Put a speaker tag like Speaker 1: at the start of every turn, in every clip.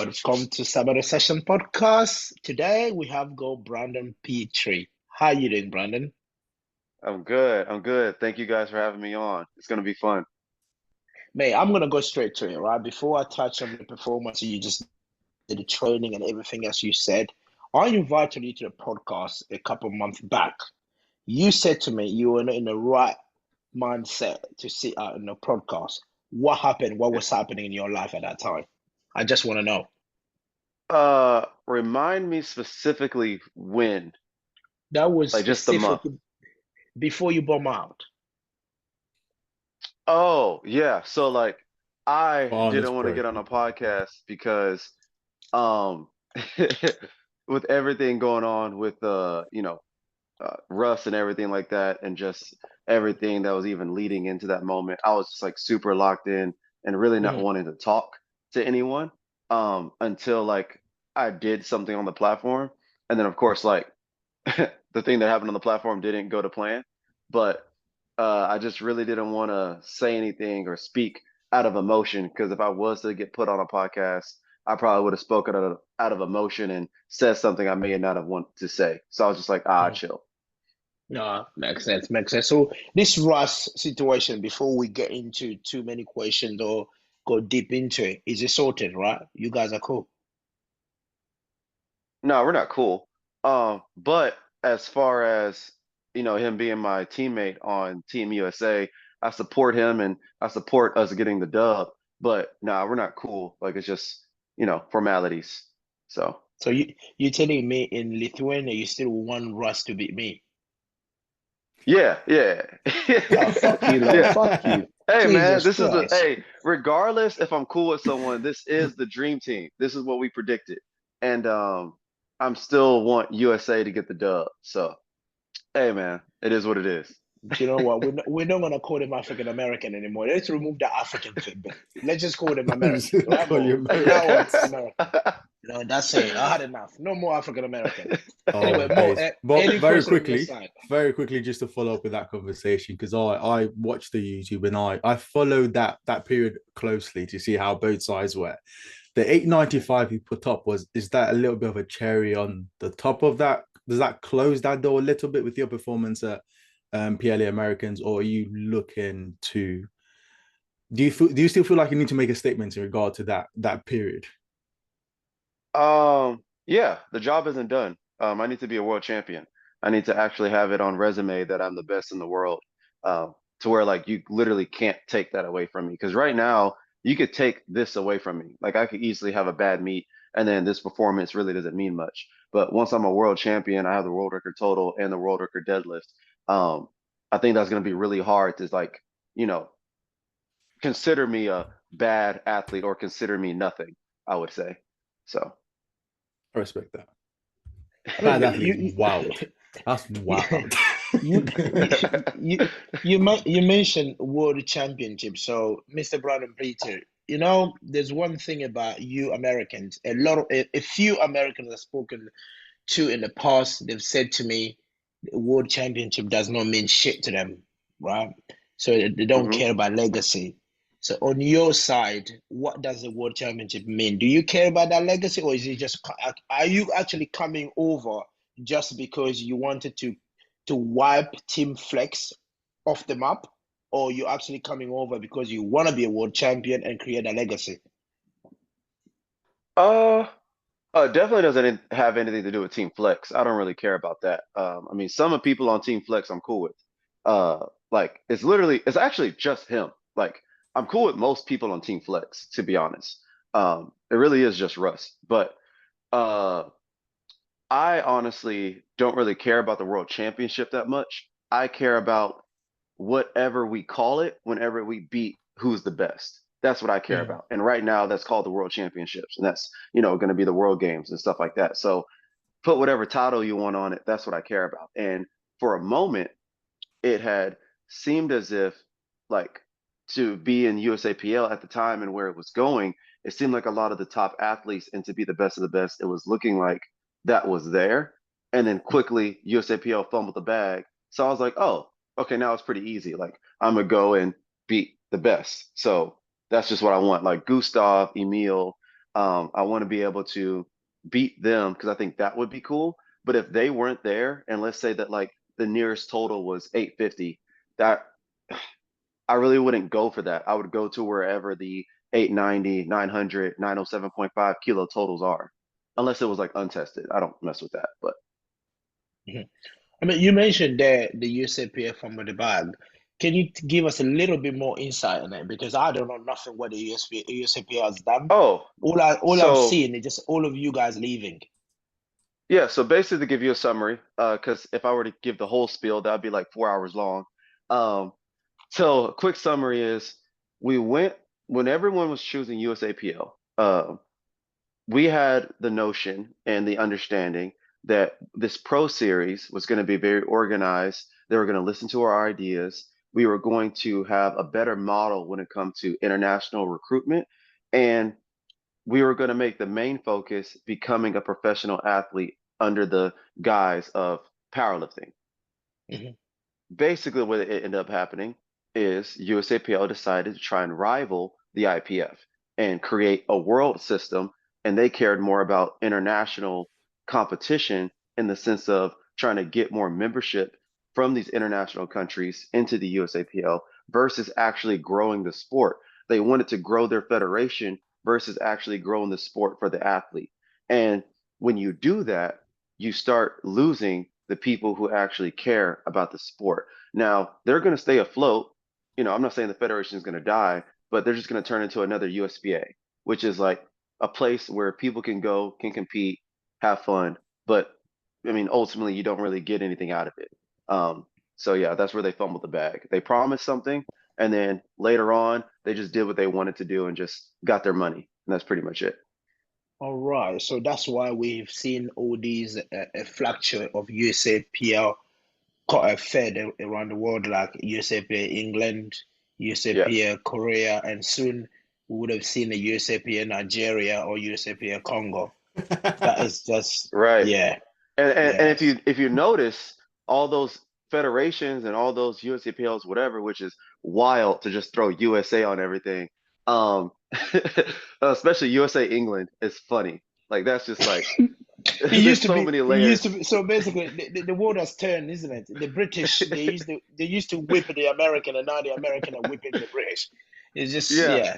Speaker 1: Welcome to Sabbath Session Podcast. Today we have Brandon Pitre. How you doing, Brandon?
Speaker 2: I'm good. I'm good. Thank you guys for having me on. It's gonna be fun.
Speaker 1: Mate, I'm gonna go straight to it, right? Before I touch on the performance you just did, the training and everything else you said, I invited you to the podcast a couple months back. You said to me you were not in the right mindset to sit out in the podcast. What happened? What was happening in your life at that time? I just want to know.
Speaker 2: Remind me specifically when,
Speaker 1: That was
Speaker 2: like just the
Speaker 1: specific
Speaker 2: month.
Speaker 1: before you bomb out.
Speaker 2: Oh, yeah. So like I
Speaker 3: Honest,
Speaker 2: didn't want to
Speaker 3: bro.
Speaker 2: get on a podcast because um with everything going on with Russ and everything like that and just everything that was even leading into that moment, I was just like super locked in and really not
Speaker 1: Mhm.
Speaker 2: wanting to talk to anyone until like I did something on the platform. And then of course like the thing that happened on the platform didn't go to plan, but I just really didn't want to say anything or speak out of emotion because if I was to get put on a podcast, I probably would have spoken out of emotion and said something I may not have wanted to say. So I was just like, chill.
Speaker 1: No, makes sense, makes sense. So this Russ situation, before we get into too many questions or go deep into it, is it sorted, right? You guys are cool.
Speaker 2: No, we're not cool. But as far as him being my teammate on Team USA, I support him and I support us getting the dub. But nah, we're not cool. Like it's just formalities. So
Speaker 1: So you telling me in Lithuania you still want Russ to beat me?
Speaker 2: yeah, yeah,
Speaker 1: Oh, fuck you, lot.
Speaker 2: yeah.
Speaker 1: Fuck you.
Speaker 2: Hey man,
Speaker 1: Jesus
Speaker 2: this is the
Speaker 1: Christ.
Speaker 2: hey. Regardless if I'm cool with someone, this is the dream team. This is what we predicted, and I'm still want USA to get the dub. So. Hey man, it is what it is.
Speaker 1: Do you know what? We're not gonna call them African American anymore. Let's remove the African thing. Let's just call them
Speaker 3: I'm just
Speaker 1: Americans,
Speaker 3: gonna
Speaker 1: right?
Speaker 3: call you
Speaker 1: But from now on,
Speaker 3: Americans.
Speaker 1: American. No, that's it. I had enough. No more African American.
Speaker 3: Oh
Speaker 1: Anyway, Mo,
Speaker 3: days. But
Speaker 1: any question on your side?
Speaker 3: very quickly, just to follow up with that conversation, because I watched the YouTube and I followed that period closely to see how both sides were. The 895 he put up is that a little bit of a cherry on the top of that? Does that close that door a little bit with your performance at PLA Americans, or are you looking to do you still feel like you need to make a statement in regard to that period?
Speaker 2: Yeah, the job isn't done. I need to be a world champion. I need to actually have it on resume that I'm the best in the world. To where like you literally can't take that away from me. Because right now you could take this away from me. Like I could easily have a bad meet, and then this performance really doesn't mean much. But once I'm a world champion, I have the world record total and the world record deadlift. Um, I think that's going to be really hard to like, you know, consider me a bad athlete or consider me nothing, I would say. So.
Speaker 3: I respect that.
Speaker 1: I mean,
Speaker 3: Bad
Speaker 1: but
Speaker 3: athlete's wild. That's
Speaker 1: you,
Speaker 3: wild.
Speaker 1: you mentioned World Championship. So, Mr. Brandon Peter, there's one thing about you Americans. A few Americans I've spoken to in the past, they've said to me, the World Championship does not mean shit to them, right? So they don't
Speaker 2: Mhm.
Speaker 1: care about legacy. So on your side, what does the World Championship mean? Do you care about that legacy, or is it just are you actually coming over just because you wanted to wipe Team Flex off the map, or you actually coming over because you want to be a world champion and create a legacy?
Speaker 2: Uh, Definitely doesn't have anything to do with Team Flex. I don't really care about that. I mean, some of people on Team Flex I'm cool with. Like it's actually just him. Like I'm cool with most people on Team Flex, to be honest. It really is just Russ. But uh, I honestly don't really care about the World Championship that much. I care about whatever we call it whenever we beat who's the best. That's what I care
Speaker 1: Mm.
Speaker 2: about. And right now that's called the World Championships. And that's, going to be the World Games and stuff like that. So put whatever title you want on it. That's what I care about. And for a moment, it had seemed as if like to be in USAPL at the time and where it was going, it seemed like a lot of the top athletes and to be the best of the best, it was looking like that was there. And then quickly USAPL fumbled the bag. So I was like, oh, okay, now it's pretty easy. Like I'm gonna go and beat the best. So that's just what I want. Like Gustav, Emil, I want to be able to beat them because I think that would be cool. But if they weren't there, and let's say that like the nearest total was 850, that I really wouldn't go for that. I would go to wherever the 890, 900, 907.5 kilo totals are, unless it was like untested. I don't mess with that. But
Speaker 1: Mhm. I mean, you mentioned there the USAPL from the bag. Can you give us a little bit more insight on it? Because I don't know nothing what the USAPL has done.
Speaker 2: oh,
Speaker 1: All I've
Speaker 2: so
Speaker 1: seen is just all of you guys leaving.
Speaker 2: yeah, so basically to give you a summary, because if I were to give the whole spiel, that'd be like 4 hours long. Um, so a quick summary is we went when everyone was choosing USAPL. We had the notion and the understanding that this pro series was going to be very organized. They were going to listen to our ideas. We were going to have a better model when it comes to international recruitment. And we were going to make the main focus becoming a professional athlete under the guise of powerlifting.
Speaker 1: Mhm.
Speaker 2: Basically, what it ended up happening is USAPL decided to try and rival the IPF and create a world system, and they cared more about international competition in the sense of trying to get more membership from these international countries into the USAPL versus actually growing the sport. They wanted to grow their federation versus actually growing the sport for the athlete. And when you do that, you start losing the people who actually care about the sport. Now, they're going to stay afloat. I'm not saying the federation is going to die, but they're just going to turn into another USPA, which is like a place where people can go, can compete, have fun. But I mean, ultimately, you don't really get anything out of it. So yeah, that's where they fumbled the bag. They promised something, and then later on, they just did what they wanted to do and just got their money. And that's pretty much it.
Speaker 1: All right, so that's why we've seen all these a fracture of USAPL fed around the world, like USAPL England,
Speaker 2: Yes.
Speaker 1: USAPL Korea, and soon we would have seen a USAPL Nigeria or USAPL Congo. That is just,
Speaker 2: Right.
Speaker 1: yeah,
Speaker 2: And if
Speaker 1: yes.
Speaker 2: you notice all those federations and all those USAPLs, whatever, which is wild to just throw USA on everything. Um, especially USA England is funny. Like that's just like there's so many
Speaker 1: It used
Speaker 2: layers.
Speaker 1: to be, so basically the world has turned, isn't it? The British, they used to whip the American, and now the American are whipping the British. It's just,
Speaker 2: Yeah,
Speaker 1: yeah.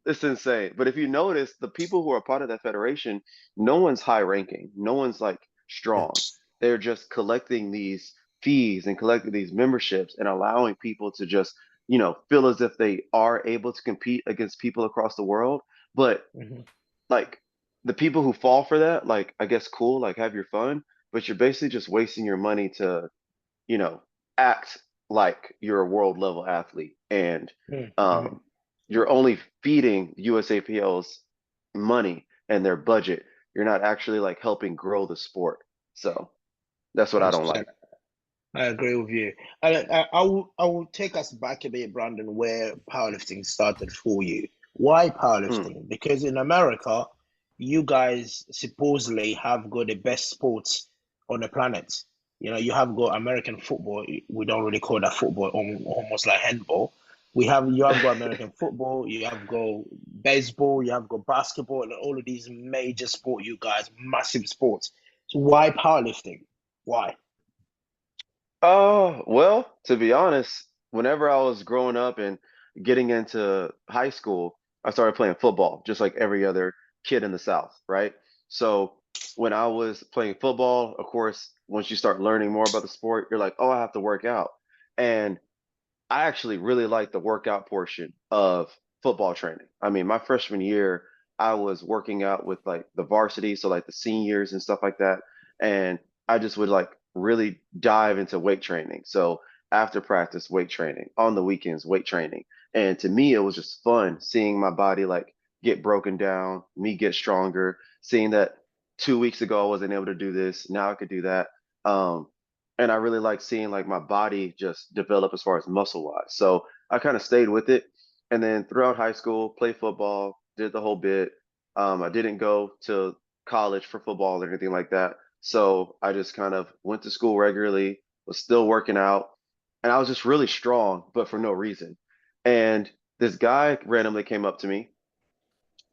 Speaker 2: it's insane. But if you notice, the people who are part of that federation, no one's high ranking, no one's like strong. They're just collecting these fees and collecting these memberships and allowing people to just, feel as if they are able to compete against people across the world. But
Speaker 1: Mhm.
Speaker 2: like the people who fall for that, like I guess cool, like have your fun, but you're basically just wasting your money to you know, act like you're a world level athlete and
Speaker 1: Mhm.
Speaker 2: um, you're only feeding USAPL's money and their budget. You're not actually like helping grow the sport. So that's what I don't like.
Speaker 1: 100%. I agree with you. I will take us back a bit, Brandon, where powerlifting started for you. Why
Speaker 2: Mm,
Speaker 1: powerlifting? Because in America, you guys supposedly have got the best sports on the planet. You have got American football. We don't really call that football, almost like handball. You have got American football, you have got baseball, you have got basketball, and all of these major sport, you guys, massive sports. So why powerlifting? Why?
Speaker 2: Oh, well, to be honest, whenever I was growing up and getting into high school, I started playing football, just like every other kid in the South, right? So when I was playing football, of course, once you start learning more about the sport, you're like, oh, I have to work out. And I actually really like the workout portion of football training. I mean, my freshman year, I was working out with like the varsity, so like the seniors and stuff like that. And I just would like really dive into weight training. So after practice, weight training, on the weekends, weight training. And to me, it was just fun seeing my body like get broken down, me get stronger, seeing that 2 weeks ago I wasn't able to do this, now I could do that. Um, and I really like seeing like my body just develop as far as muscle wise. So I kind of stayed with it, and then throughout high school, played football, did the whole bit. I didn't go to college for football or anything like that, so I just kind of went to school regularly, was still working out, and I was just really strong, but for no reason. And this guy randomly came up to me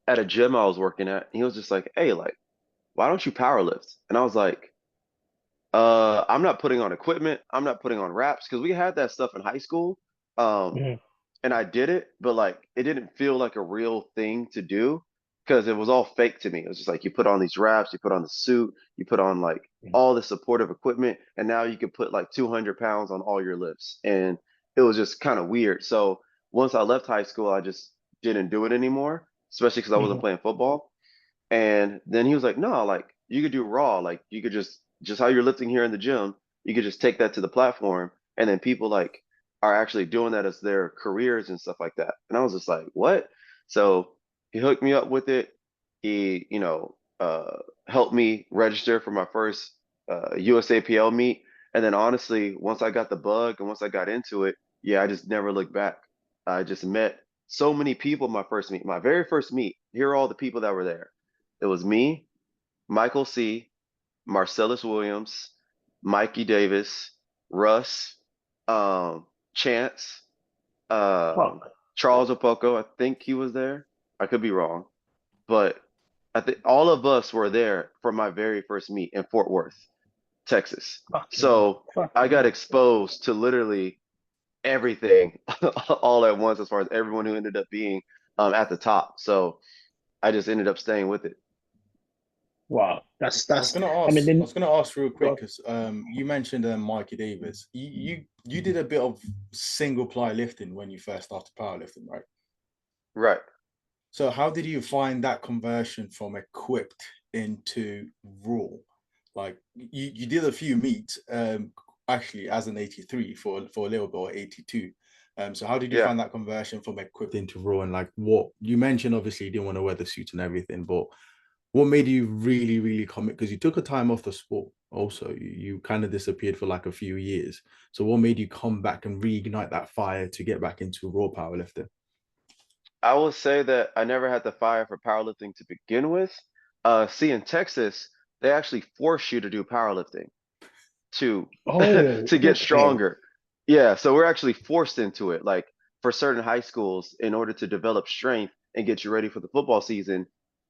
Speaker 2: at a gym I was working at. And he was just like, "Hey, like, why don't you power lift?" And I was like, I'm not putting on equipment. I'm not putting on wraps because we had that stuff in high school. Um,
Speaker 1: Mhm.
Speaker 2: and I did it, but like it didn't feel like a real thing to do because it was all fake to me. It was just like you put on these wraps, you put on the suit, you put on like
Speaker 1: Mhm.
Speaker 2: all the supportive equipment, and now you can put like 200 pounds on all your lifts. And it was just kind of weird. So once I left high school, I just didn't do it anymore, especially because I wasn't
Speaker 1: Mhm.
Speaker 2: playing football. And then he was like, no, like you could do raw, like you could just how you're lifting here in the gym, you could just take that to the platform, and then people like are actually doing that as their careers and stuff like that. And I was just like, what? So he hooked me up with it. He, helped me register for my first USAPL meet. And then honestly, once I got the bug and once I got into it, yeah, I just never looked back. I just met so many people my first meet. My very first meet, here are all the people that were there. It was me, Michael C., Marcellus Williams, Mikey Davis, Russ, Chance, um,
Speaker 1: Fuck.
Speaker 2: Charles Opoco. I think he was there. I could be wrong, but I think all of us were there for my very first meet in Fort Worth, Texas.
Speaker 1: Fucking hell.
Speaker 2: So I
Speaker 1: Fucking
Speaker 2: got
Speaker 1: hell.
Speaker 2: exposed to literally everything all at once, as far as everyone who ended up being at the top. So I just ended up staying with it.
Speaker 1: Wow.
Speaker 3: I was
Speaker 1: That's.
Speaker 3: gonna
Speaker 1: I mean,
Speaker 3: ask. I was
Speaker 1: then.
Speaker 3: gonna ask real quick
Speaker 1: Go.
Speaker 3: because you mentioned Mikey Davis. You did a bit of single ply lifting when you first started powerlifting, right?
Speaker 2: Right.
Speaker 3: So how did you find that conversion from equipped into raw? Like you did a few meets, actually as an 83 for a little bit or 82. So how did you
Speaker 2: Yeah.
Speaker 3: find that conversion from equipped into raw and like what you mentioned? Obviously, you didn't want to wear the suit and everything, but what made you really, really commit? Because you took a time off the sport. Also, you kind of disappeared for like a few years. So what made you come back and reignite that fire to get back into raw powerlifting?
Speaker 2: I will say that I never had the fire for powerlifting to begin with. See, in Texas, they actually force you to do powerlifting to
Speaker 1: Oh,
Speaker 2: to get
Speaker 1: okay.
Speaker 2: stronger. Yeah, so we're actually forced into it. Like for certain high schools, in order to develop strength and get you ready for the football season,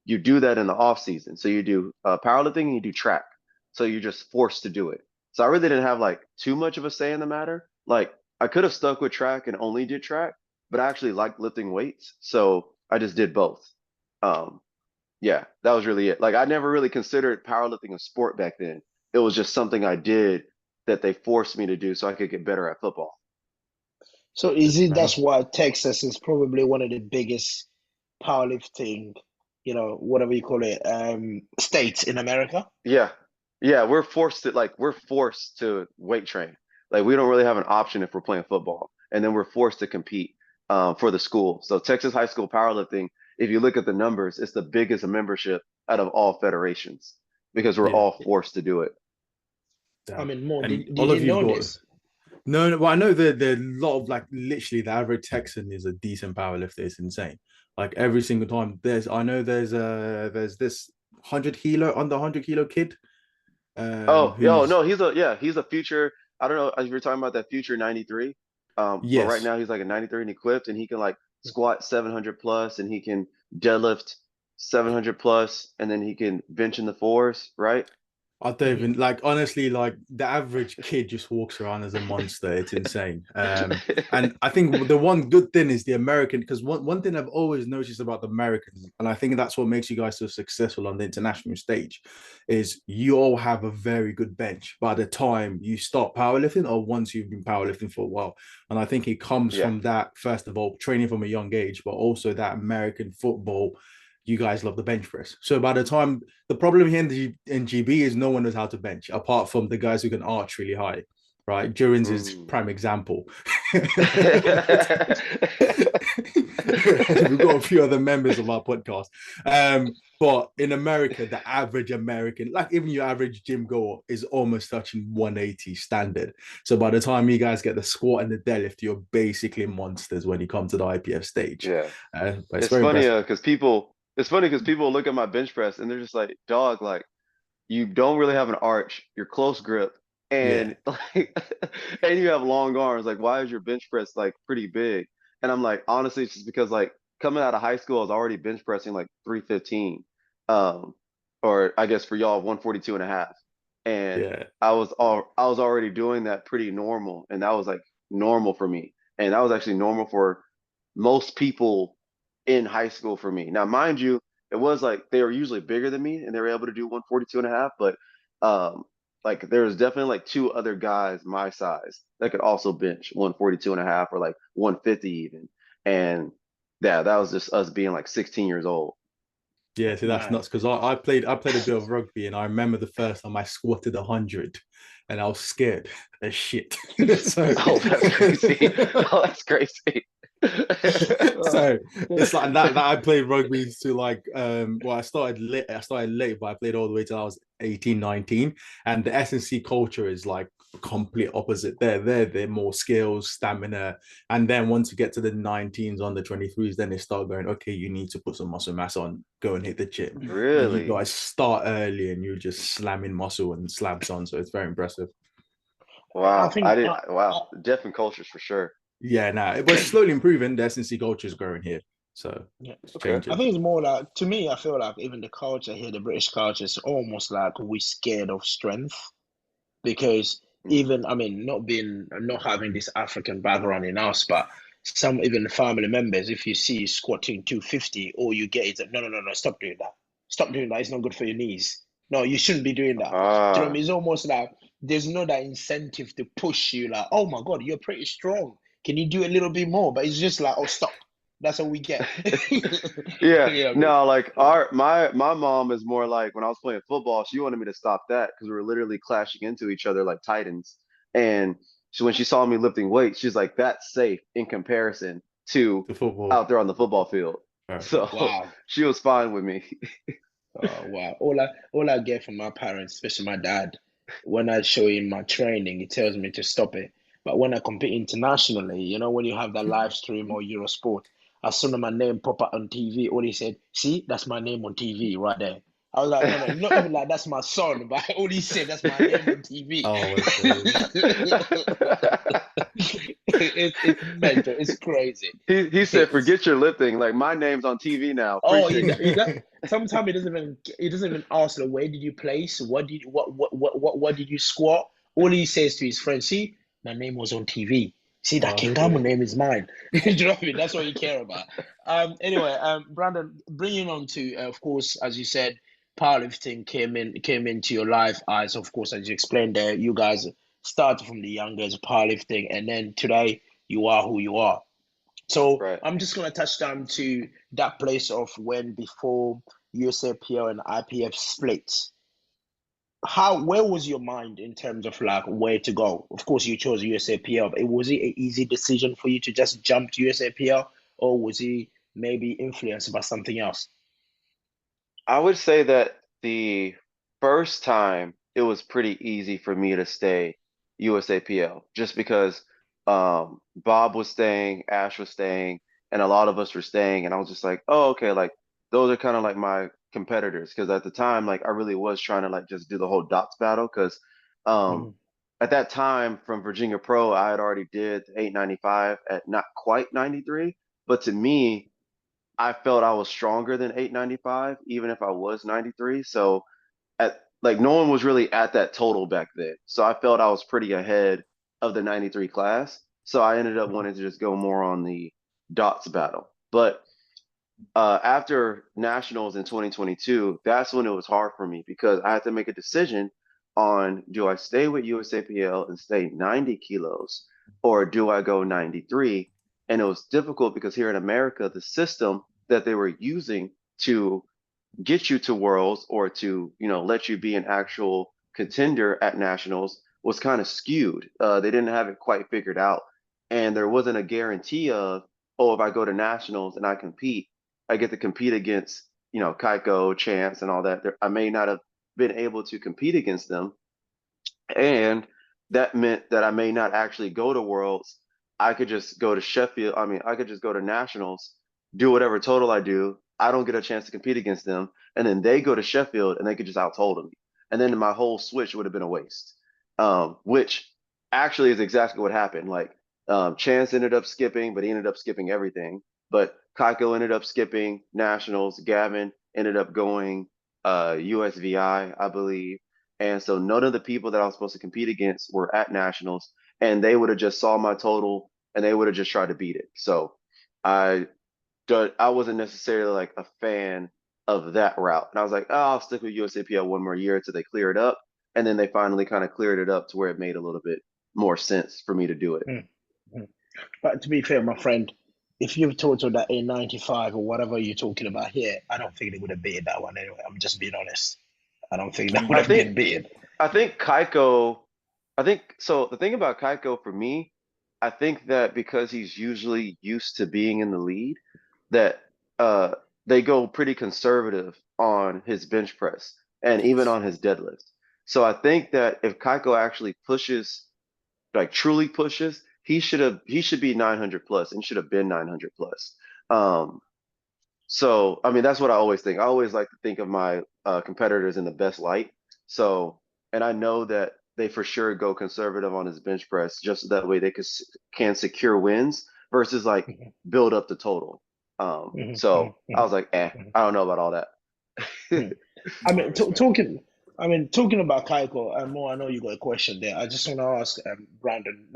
Speaker 2: you do that in the off season. So you do powerlifting and you do track. So you're just forced to do it. So I really didn't have like too much of a say in the matter. Like I could have stuck with track and only did track, but I actually liked lifting weights, so I just did both. Um, yeah, that was really it. Like I never really considered powerlifting a sport back then. It was just something I did that they forced me to do so I could get better at football.
Speaker 1: So is it
Speaker 3: Man,
Speaker 1: that's
Speaker 3: that's
Speaker 1: why Texas is probably one of the biggest powerlifting, whatever you call it, states in America?
Speaker 2: Yeah. Yeah, we're forced to weight train. Like we don't really have an option if we're playing football. And then we're forced to compete for the school. So Texas high school powerlifting, if you look at the numbers, it's the biggest membership out of all federations because we're
Speaker 3: yeah,
Speaker 2: all forced to do it.
Speaker 1: I
Speaker 3: damn.
Speaker 1: mean, more.
Speaker 3: And
Speaker 1: Did
Speaker 3: all
Speaker 1: you
Speaker 3: of you've
Speaker 1: know
Speaker 3: got
Speaker 1: this?
Speaker 3: no, no. Well, I know that there are a lot of like literally the average Texan is a decent powerlifter. It's insane. Like every single time, I know there's this 100 kilo under 100 kilo kid,
Speaker 2: Oh, yo,
Speaker 3: who's
Speaker 2: no, he's a future. I don't know if you're talking about that future 93. But right
Speaker 3: yes.
Speaker 2: now he's like a 93 and equipped, and he can like squat 700 plus, and he can deadlift 700 plus, and then he can bench in the fours, right?
Speaker 3: I don't
Speaker 1: Mhm.
Speaker 3: even like honestly, like the average kid just walks around as a monster. It's insane. And I think the one good thing is the American, because one thing I've always noticed about the Americans, and I think that's what makes you guys so successful on the international stage, is you all have a very good bench by the time you start powerlifting or once you've been powerlifting for a while. And I think it comes
Speaker 2: Yeah,
Speaker 3: from that, first of all, training from a young age, but also that American football. You guys love the bench press. So by the time the problem here in GB is no one knows how to bench apart from the guys who can arch really high, right? Durin's is
Speaker 2: mm.
Speaker 3: prime example. We've got a few other members of our podcast. But in America, the average American, like even your average gym goer, is almost touching 180 standard. So by the time you guys get the squat and the deadlift, you're basically monsters when you come to the IPF stage.
Speaker 2: Yeah.
Speaker 3: But it's
Speaker 2: It's
Speaker 3: very
Speaker 2: funny,
Speaker 3: impressive.
Speaker 2: it's funny because people look at my bench press and they're just like, dog, like you don't really have an arch, you're close grip,
Speaker 3: Yeah.
Speaker 2: and like, and you have long arms. Like, why is your bench press like pretty big? And I'm like, honestly, it's just because like coming out of high school, I was already bench pressing like 315, um, or I guess for y'all 142 and a half. And
Speaker 3: Yeah.
Speaker 2: I was already doing that pretty normal, and that was like normal for me, and that was actually normal for most people in high school for me. Now, mind you, it was like they were usually bigger than me, and they were able to do 142 and a half, but um, like there was definitely like two other guys my size that could also bench 142 and a half or like 150 even, and yeah, that was just us being like 16 years old.
Speaker 3: Yeah, see, that's
Speaker 1: Man.
Speaker 3: nuts because I played a bit of rugby and I remember the first time I squatted 100 and I was scared as shit. So,
Speaker 2: Oh, that's crazy. Oh, that's crazy.
Speaker 3: so it's like that I played rugby to like well I started late but I played all the way till I was 18, 19. And the S&C culture is like complete opposite. They're more skills, stamina, and then once you get to the 19s on the 23s, then they start going, okay, you need to put some muscle mass on, go and hit the gym. And you
Speaker 2: Really?
Speaker 3: guys start early and you're just slamming muscle and slabs on. So it's very impressive.
Speaker 1: I
Speaker 2: Wow.
Speaker 1: think
Speaker 2: Wow. Different cultures for sure.
Speaker 3: Yeah, now it was slowly improving. The S&C culture is growing here. So
Speaker 1: yeah.
Speaker 3: it's
Speaker 2: Okay.
Speaker 1: I
Speaker 3: changing.
Speaker 1: think it's more like, to me, I feel like even the culture here, the British culture, is almost like we're scared of strength because
Speaker 2: Mm.
Speaker 1: even, I mean, not having this African background in us, but some even family members, if you see you squatting 250, all you get is no, no, no, no, stop doing that. Stop doing that. It's not good for your knees. No, you shouldn't be doing that. Do you know what I
Speaker 2: Ah,
Speaker 1: mean? It's almost like there's no that incentive to push you, like, oh my God, you're pretty strong. Can you do a little bit more? But it's just like, oh, stop. That's all we get.
Speaker 2: yeah.
Speaker 1: You know what I mean?
Speaker 2: No, like my mom is more like when I was playing football, she wanted me to stop that because we were literally clashing into each other like titans. And when she saw me lifting weights, she's like, "That's safe in comparison to
Speaker 3: The football.
Speaker 2: out there on the football field."
Speaker 3: Fair enough.
Speaker 2: So
Speaker 1: Wow.
Speaker 2: she was fine with me.
Speaker 1: Oh wow. All I get from my parents, especially my dad, when I show him my training, he tells me to stop it. But when I compete internationally, when you have that live stream or Eurosport, as soon as my name pop up on TV, all he said, see, that's my name on TV right there. I was like, no, no, not even like that's my son, but all he said, that's my name on TV.
Speaker 3: Oh, okay.
Speaker 1: It's mental, it's crazy.
Speaker 2: He said,
Speaker 1: It's
Speaker 2: "Forget your lifting. Like my name's on TV now.
Speaker 1: Oh,
Speaker 2: Appreciate you."
Speaker 1: sometimes he doesn't even ask like, where did you place? What did you squat? All he says to his friends, see, my name was on TV. See, that Kingamo
Speaker 3: Okay.
Speaker 1: name is mine. Do you know what I mean? That's what you care about. Anyway, Brandon, bringing on to, of course, as you said, powerlifting came into your life as, of course, as you explained there, you guys started from the youngest powerlifting, and then today you are who you are. So
Speaker 2: Right.
Speaker 1: I'm just gonna touch down to that place of when before USAPL and IPF split. Where was your mind in terms of like where to go? Of course, you chose USAPL, but was it an easy decision for you to just jump to USAPL, or was it maybe influenced by something else?
Speaker 2: I would say that the first time it was pretty easy for me to stay USAPL just because Bob was staying, Ash was staying, and a lot of us were staying, and I was just like, oh, okay, like those are kind of like my competitors because at the time, like I really was trying to like just do the whole dots battle because um
Speaker 1: Mhm.
Speaker 2: at that time from Virginia Pro, I had already did 895 at not quite 93, but to me I felt I was stronger than 895, even if I was 93. So at like no one was really at that total back then. So I felt I was pretty ahead of the 93 class. So I ended up wanting to just go more on the dots battle. But after nationals in 2022, that's when it was hard for me because I had to make a decision on do I stay with USAPL and stay 90 kilos or do I go 93? And it was difficult because here in America, the system that they were using to get you to worlds or to let you be an actual contender at nationals was kind of skewed. They didn't have it quite figured out, and there wasn't a guarantee of, oh, if I go to nationals and I compete, I get to compete against cayco, Chance, and all that. I may not have been able to compete against them, and that meant that I may not actually go to worlds. I could just go to Sheffield. I mean, I could just go to nationals, do whatever total I do. I don't get a chance to compete against them, and then they go to Sheffield and they could just out total me, and then my whole switch would have been a waste. Which actually is exactly what happened. Like Chance ended up skipping, but he ended up skipping everything. But cayco ended up skipping nationals. Gavin ended up going USVI, I believe. And so none of the people that I was supposed to compete against were at nationals, and they would have just saw my total and they would have just tried to beat it. So I I wasn't necessarily like a fan of that route. And I was like, oh, I'll stick with USAPL one more year until they clear it up. And then they finally kind of cleared it up to where it made a little bit more sense for me to do it.
Speaker 1: Mm, mm. But to be fair, my friend, if you've totaled that A95 or whatever you're talking about here, I don't think they would have beaten that one anyway. I'm just being honest. I don't think that would
Speaker 2: I
Speaker 1: have
Speaker 2: think
Speaker 1: been beaten.
Speaker 2: I think cayco, I think so. The thing about cayco for me, I think that because he's usually used to being in the lead, that uh they go pretty conservative on his bench press and even
Speaker 3: Yes.
Speaker 2: on his deadlift. So I think that if cayco actually pushes, like truly pushes, he should be 900 plus and should have been 900 plus. Um, so I mean that's what I always think. I always like to think of my competitors in the best light. So and I know that they for sure go conservative on his bench press just so that way they can secure wins versus like
Speaker 1: Mhm,
Speaker 2: build up the total.
Speaker 1: mhm, mhm,
Speaker 2: So I
Speaker 1: mhm,
Speaker 2: was like,
Speaker 1: mhm,
Speaker 2: I don't know about all that.
Speaker 1: mhm. I
Speaker 3: No
Speaker 1: mean,
Speaker 3: respect.
Speaker 1: talking. I mean, talking about Kaiko, and more. I know you got a question there. I just want to ask, Brandon.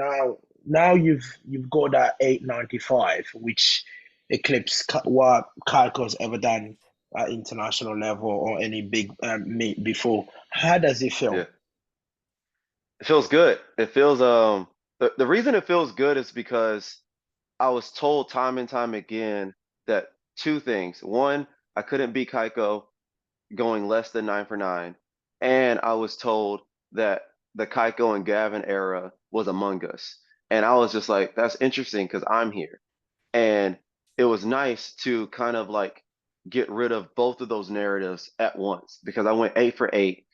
Speaker 1: Now you've got that 895, which eclipsed what Kaiko's ever done at international level or any big meet before. How does it
Speaker 2: Yeah.
Speaker 1: feel?
Speaker 2: It feels good. It feels the reason it feels good is because I was told time and time again that two things. One, I couldn't beat Kaiko going less than 9 for 9. And I was told that the Kaiko and Gavin era was among us. And I was just like, that's interesting because I'm here. And it was nice to kind of like get rid of both of those narratives at once because I went 8 for 8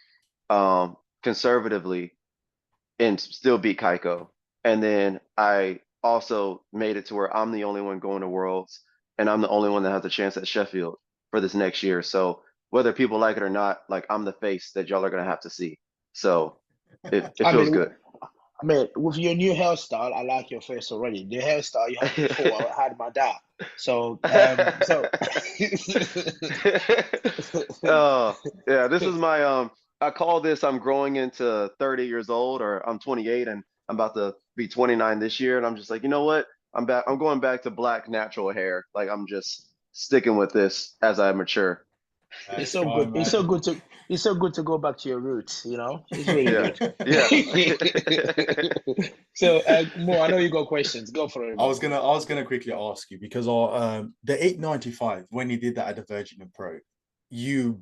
Speaker 2: conservatively and still beat Kaiko. And then I also made it to where I'm the only one going to Worlds, and I'm the only one that has a chance at Sheffield for this next year. So whether people like it or not, like I'm the face that y'all are gonna have to see. So it
Speaker 1: I
Speaker 2: feels
Speaker 1: mean,
Speaker 2: good.
Speaker 1: with your new hairstyle, I like your face already. The hairstyle you had before, I had my dad. So,
Speaker 2: Oh, yeah, this is my I call this I'm growing into 30 years old or I'm 28 and I'm about to be 29 this year and I'm just like, you know what? I'm going back to black natural hair. Like I'm just sticking with this as I mature.
Speaker 1: it's
Speaker 3: That's
Speaker 1: so
Speaker 3: fine,
Speaker 1: good.
Speaker 3: man.
Speaker 1: It's so good to go back to your roots, you know? It's really
Speaker 2: Yeah.
Speaker 1: good.
Speaker 2: Yeah.
Speaker 1: So, Mo, I know you got questions. Go for it,
Speaker 3: I
Speaker 1: Mo.
Speaker 3: was gonna quickly ask you because the 895 when you did that at the Virgin and Pro, you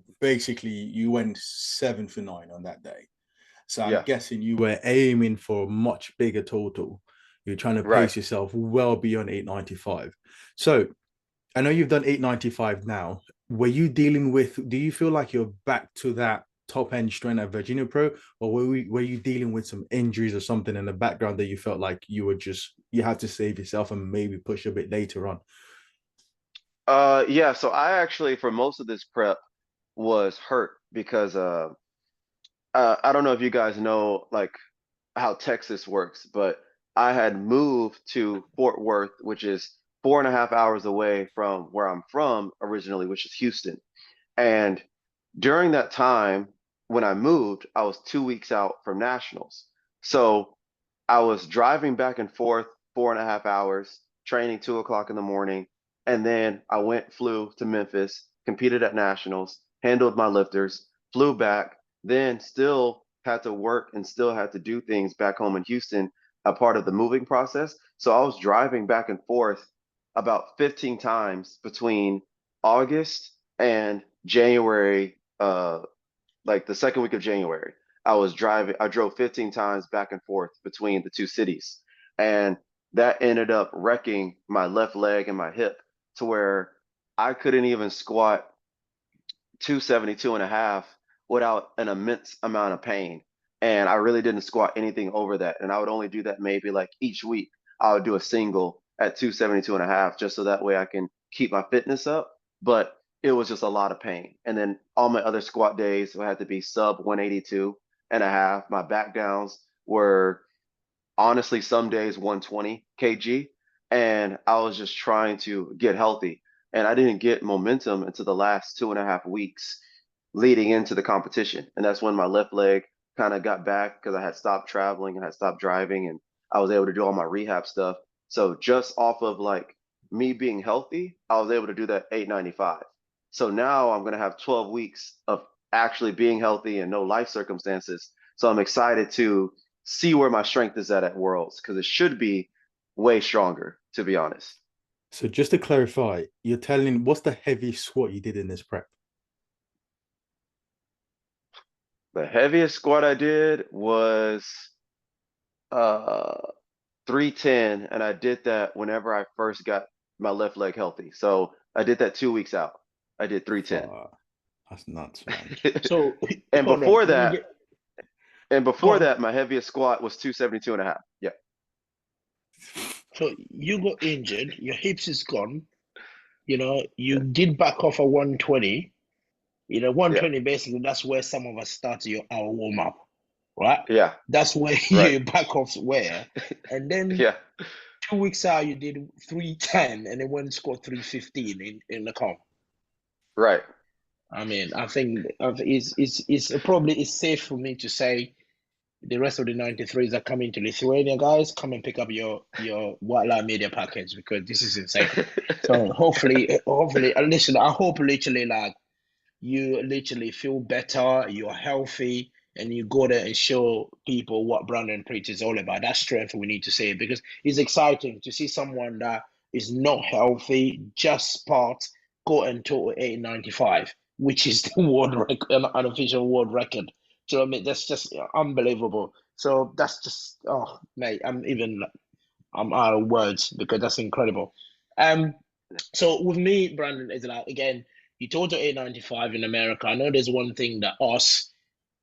Speaker 3: went 7 for 9 on that day. So I'm
Speaker 2: Yeah.
Speaker 3: guessing you were aiming for a much bigger total. You're trying to
Speaker 2: Right.
Speaker 3: pace yourself well beyond 895. So I know you've done 895 now. Do you feel like you're back to that top end strength at Virginia Pro, or were you dealing with some injuries or something in the background that you felt like you had to save yourself and maybe push a bit later on?
Speaker 2: Yeah, so I actually for most of this prep was hurt because I don't know if you guys know like how Texas works, but I had moved to Fort Worth, which is 4.5 hours away from where I'm from originally, which is Houston. And during that time, when I moved, I was 2 weeks out from nationals. So I was driving back and forth 4.5 hours, training 2 o'clock in the morning. And then flew to Memphis, competed at nationals, handled my lifters, flew back, then still had to work and still had to do things back home in Houston, a part of the moving process. So I was driving back and forth about 15 times between August and January, like the second week of January. I drove 15 times back and forth between the two cities. And that ended up wrecking my left leg and my hip to where I couldn't even squat 272 and a half without an immense amount of pain. And I really didn't squat anything over that. And I would only do that maybe like each week. I would do a single at 272 and a half just so that way I can keep my fitness up. But it was just a lot of pain. And then all my other squat days had to be sub 182 and a half. My back downs were honestly some days 120 kg. and I was just trying to get healthy. And I didn't get momentum until the last 2.5 weeks leading into the competition. And that's when my left leg kind of got back because I had stopped traveling and had stopped driving, and I was able to do all my rehab stuff. So just off of like me being healthy, I was able to do that 895. So now I'm going to have 12 weeks of actually being healthy and no life circumstances. So I'm excited to see where my strength is at Worlds, because it should be way stronger, to be honest.
Speaker 3: So just to clarify, you're telling what's the heaviest squat you did in this prep?
Speaker 2: The heaviest squat I did was uh 310, and I did that whenever I first got my left leg healthy. So I did that 2 weeks out. I did 310.
Speaker 3: That's nuts, man.
Speaker 1: So
Speaker 2: and
Speaker 1: hold on,
Speaker 2: before
Speaker 1: let me
Speaker 2: that,
Speaker 1: get
Speaker 2: and
Speaker 1: go
Speaker 2: before
Speaker 1: on.
Speaker 2: that, my heaviest squat was 272 and a half. Yeah.
Speaker 1: So you got injured, your hips is gone. You did back off at 120.
Speaker 2: Yeah.
Speaker 1: 120 basically that's where some of us start our warm up, right?
Speaker 2: Yeah.
Speaker 1: That's where
Speaker 2: Right.
Speaker 1: you back off where, and then
Speaker 2: Yeah.
Speaker 1: 2 weeks out you did 310 and then went and scored 315 in the comp.
Speaker 2: Right.
Speaker 1: I mean, I think it's probably it's safe for me to say the rest of the 93s are coming to Lithuania, guys. Come and pick up your White Line Media package because this is insane. So hopefully, listen, I hope literally like you literally feel better, you're healthy, and you go there and show people what Brandon Pitre is all about. That strength we need to see because it's exciting to see someone that is not healthy, just spot, go and total 895, which is the world record, an unofficial world record. So I mean, that's just unbelievable. So that's just oh mate, I'm out of words because that's incredible. Um, so with me, Brandon, is like again, you told your 895 in America. I know there's one thing that us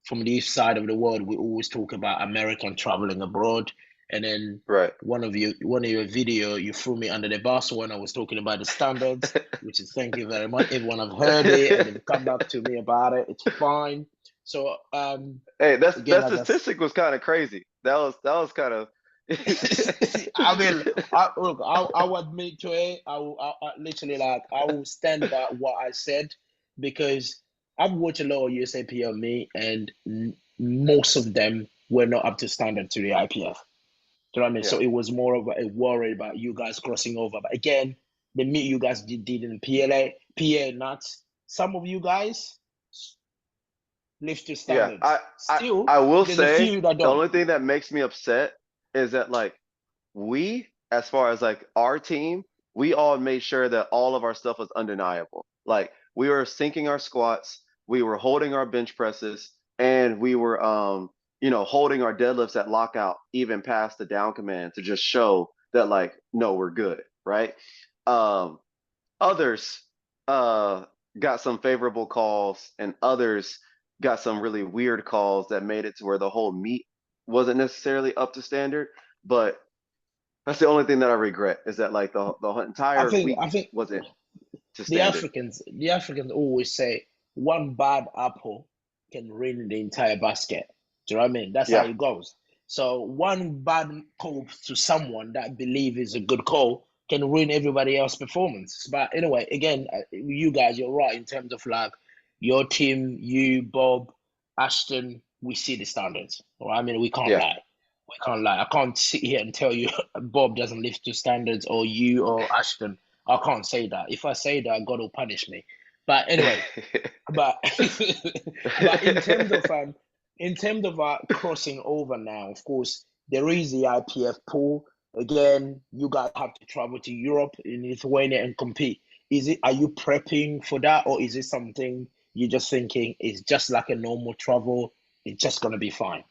Speaker 1: from this side of the world we always talk about American traveling abroad, and then
Speaker 2: Right.
Speaker 1: one of your video you threw me under the bus when I was talking about the standards, which is thank you very much. Everyone have heard it and they've come back to me about it. It's fine. So
Speaker 2: Hey,
Speaker 1: again,
Speaker 2: that
Speaker 1: I just
Speaker 2: statistic was kind of crazy. That was kind of
Speaker 1: I mean, look, I'll admit to it. I literally like I will stand by what I said because I've watched a lot of USAPL me, and most of them were not up to standard to the IPF. Do you know what I mean?
Speaker 2: yeah.
Speaker 1: So it was more of a worry about you guys crossing over. But again, the meet you guys did in PLA, PA nuts. Some of you guys live to
Speaker 2: Yeah.
Speaker 1: standards.
Speaker 2: I
Speaker 1: Still,
Speaker 2: I will
Speaker 1: there's a
Speaker 2: say
Speaker 1: few that
Speaker 2: the
Speaker 1: don't.
Speaker 2: only thing that makes me upset is that like as far as like our team, we all made sure that all of our stuff was undeniable. Like we were syncing our squats, we were holding our bench presses, and we were holding our deadlifts at lockout even past the down command to just show that like no, we're good, right? Um Others uh got some favorable calls, and others got some really weird calls that made it to where the whole meet wasn't necessarily up to standard. But that's the only thing that I regret, is that like the
Speaker 1: I
Speaker 2: entire
Speaker 1: think
Speaker 2: week
Speaker 1: I think
Speaker 2: wasn't to
Speaker 1: the
Speaker 2: standard.
Speaker 1: Africans always say one bad apple can ruin the entire basket. Do you know what I mean? That's how
Speaker 2: Yeah,
Speaker 1: it goes. So one bad call to someone that believe is a good call can ruin everybody else's performance. But anyway, again, you guys, you're right in terms of like your team, you, Bob, Ashton, we see the standards. All right? I mean, we can't
Speaker 2: yeah.
Speaker 1: lie. We can't lie. I can't sit here and tell you Bob doesn't live to standards or you or Ashton. I can't say that. If I say that, God will punish me. But anyway, but but in terms of crossing over now, of course, there is the IPF pool. Again, you guys have to travel to Europe in Lithuania and compete. Are you prepping for that, or is it something you're just thinking is just like a normal travel? It's just gonna be fine.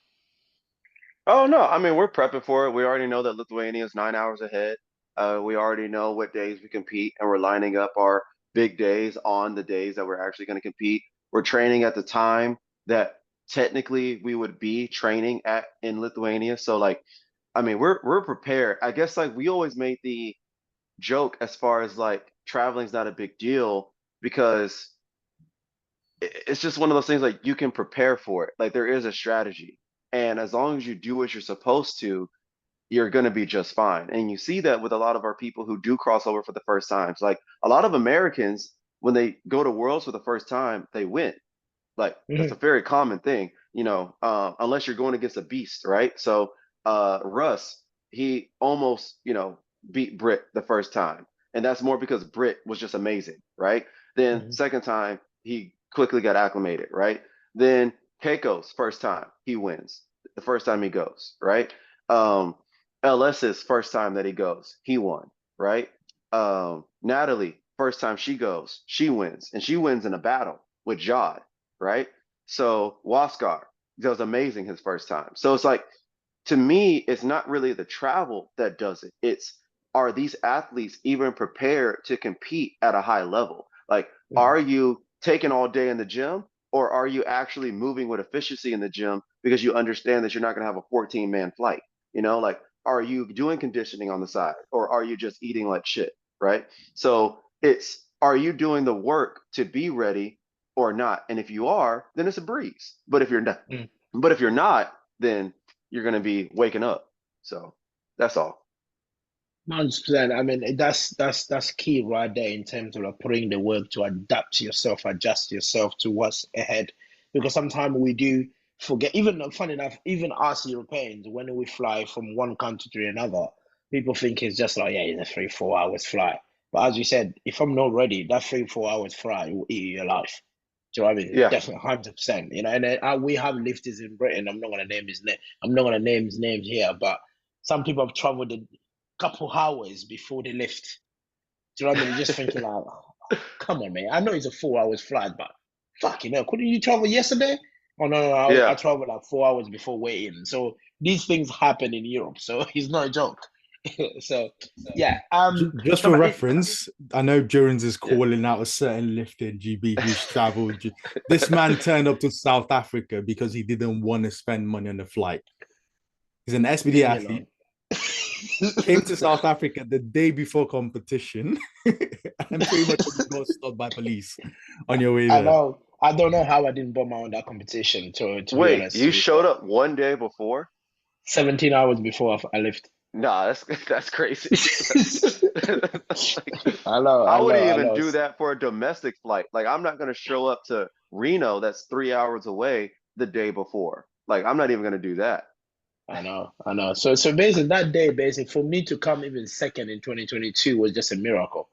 Speaker 2: Oh no, I mean we're prepping for it. We already know that Lithuania is 9 hours ahead. We already know what days we compete, and we're lining up our big days on the days that we're actually going to compete. We're training at the time that technically we would be training at in Lithuania. So like, I mean, we're prepared. I guess like we always made the joke as far as like traveling's not a big deal because it's just one of those things like you can prepare for it. Like there is a strategy. And as long as you do what you're supposed to, you're going to be just fine. And you see that with a lot of our people who do crossover for the first times. Like a lot of Americans, when they go to Worlds for the first time, they win. Like that's a
Speaker 1: Mhm.
Speaker 2: very common thing, unless you're going against a beast, right? So Russ, he almost, beat Britt the first time. And that's more because Britt was just amazing, right? Then
Speaker 1: Mhm.
Speaker 2: second time, he quickly got acclimated, right? Then Keiko's first time, he wins. The first time he goes, right? Um, LS's first time that he goes, he won, right? Natalie, first time she goes, she wins. And she wins in a battle with Jod, right? So Waskar does amazing his first time. So it's like, to me, it's not really the travel that does it. It's, are these athletes even prepared to compete at a high level? Like,
Speaker 1: Mhm.
Speaker 2: are you taking all day in the gym, or are you actually moving with efficiency in the gym because you understand that you're not going to have a 14-man flight? Like, are you doing conditioning on the side, or are you just eating like shit? Right. So it's, are you doing the work to be ready or not? And if you are, then it's a breeze.
Speaker 1: Mhm.
Speaker 2: But if you're not, then you're going to be waking up. So that's all.
Speaker 1: 100%. I mean, that's key right there in terms of like putting the work to adapt yourself, adjust yourself to what's ahead. Because sometimes we do forget. Even funny enough, even us Europeans, when we fly from one country to another, people think it's just like, yeah, it's a 3, 4 hours fly. But as you said, if I'm not ready, that 3, 4 hours fly will eat your life. Do you know what I mean?
Speaker 2: Yeah.
Speaker 1: Definitely 100%. And then, we have lifters in Britain. I'm not gonna name his name. I'm not gonna name his names here, but some people have traveled a couple hours before they lift. Do you know what I mean? You're just thinking like, oh, come on, man. I know it's a 4 hours flight, but fucking hell, couldn't you travel yesterday? Oh no, no, no. I
Speaker 2: Yeah.
Speaker 1: traveled like 4 hours before weigh-in. So these things happen in Europe. So it's not a joke. So yeah.
Speaker 3: Just
Speaker 1: So
Speaker 3: for
Speaker 1: but
Speaker 3: reference, I know Jones is
Speaker 2: Yeah.
Speaker 3: calling out a certain lifting GB who's traveled. This man turned up to South Africa because he didn't want to spend money on the flight. He's an SBD
Speaker 1: leave me
Speaker 3: athlete,
Speaker 1: alone.
Speaker 3: came to South Africa the day before competition, and pretty much got stopped by police on your way
Speaker 1: I
Speaker 3: there.
Speaker 1: know. I don't know how I didn't bomb out on that competition. To be
Speaker 2: Wait,
Speaker 1: honest,
Speaker 2: you
Speaker 1: to be
Speaker 2: showed
Speaker 1: fair,
Speaker 2: up one day before?
Speaker 1: 17 hours before I left.
Speaker 2: Nah, that's crazy. Like,
Speaker 1: I know,
Speaker 2: I
Speaker 1: I
Speaker 2: wouldn't
Speaker 1: know, I
Speaker 2: even
Speaker 1: know.
Speaker 2: do that for a domestic flight. Like, I'm not gonna show up to Reno, that's 3 hours away, the day before. Like, I'm not even gonna do that.
Speaker 1: I know, I know. So basically, that day, basically, for me to come even second in 2022 was just a miracle.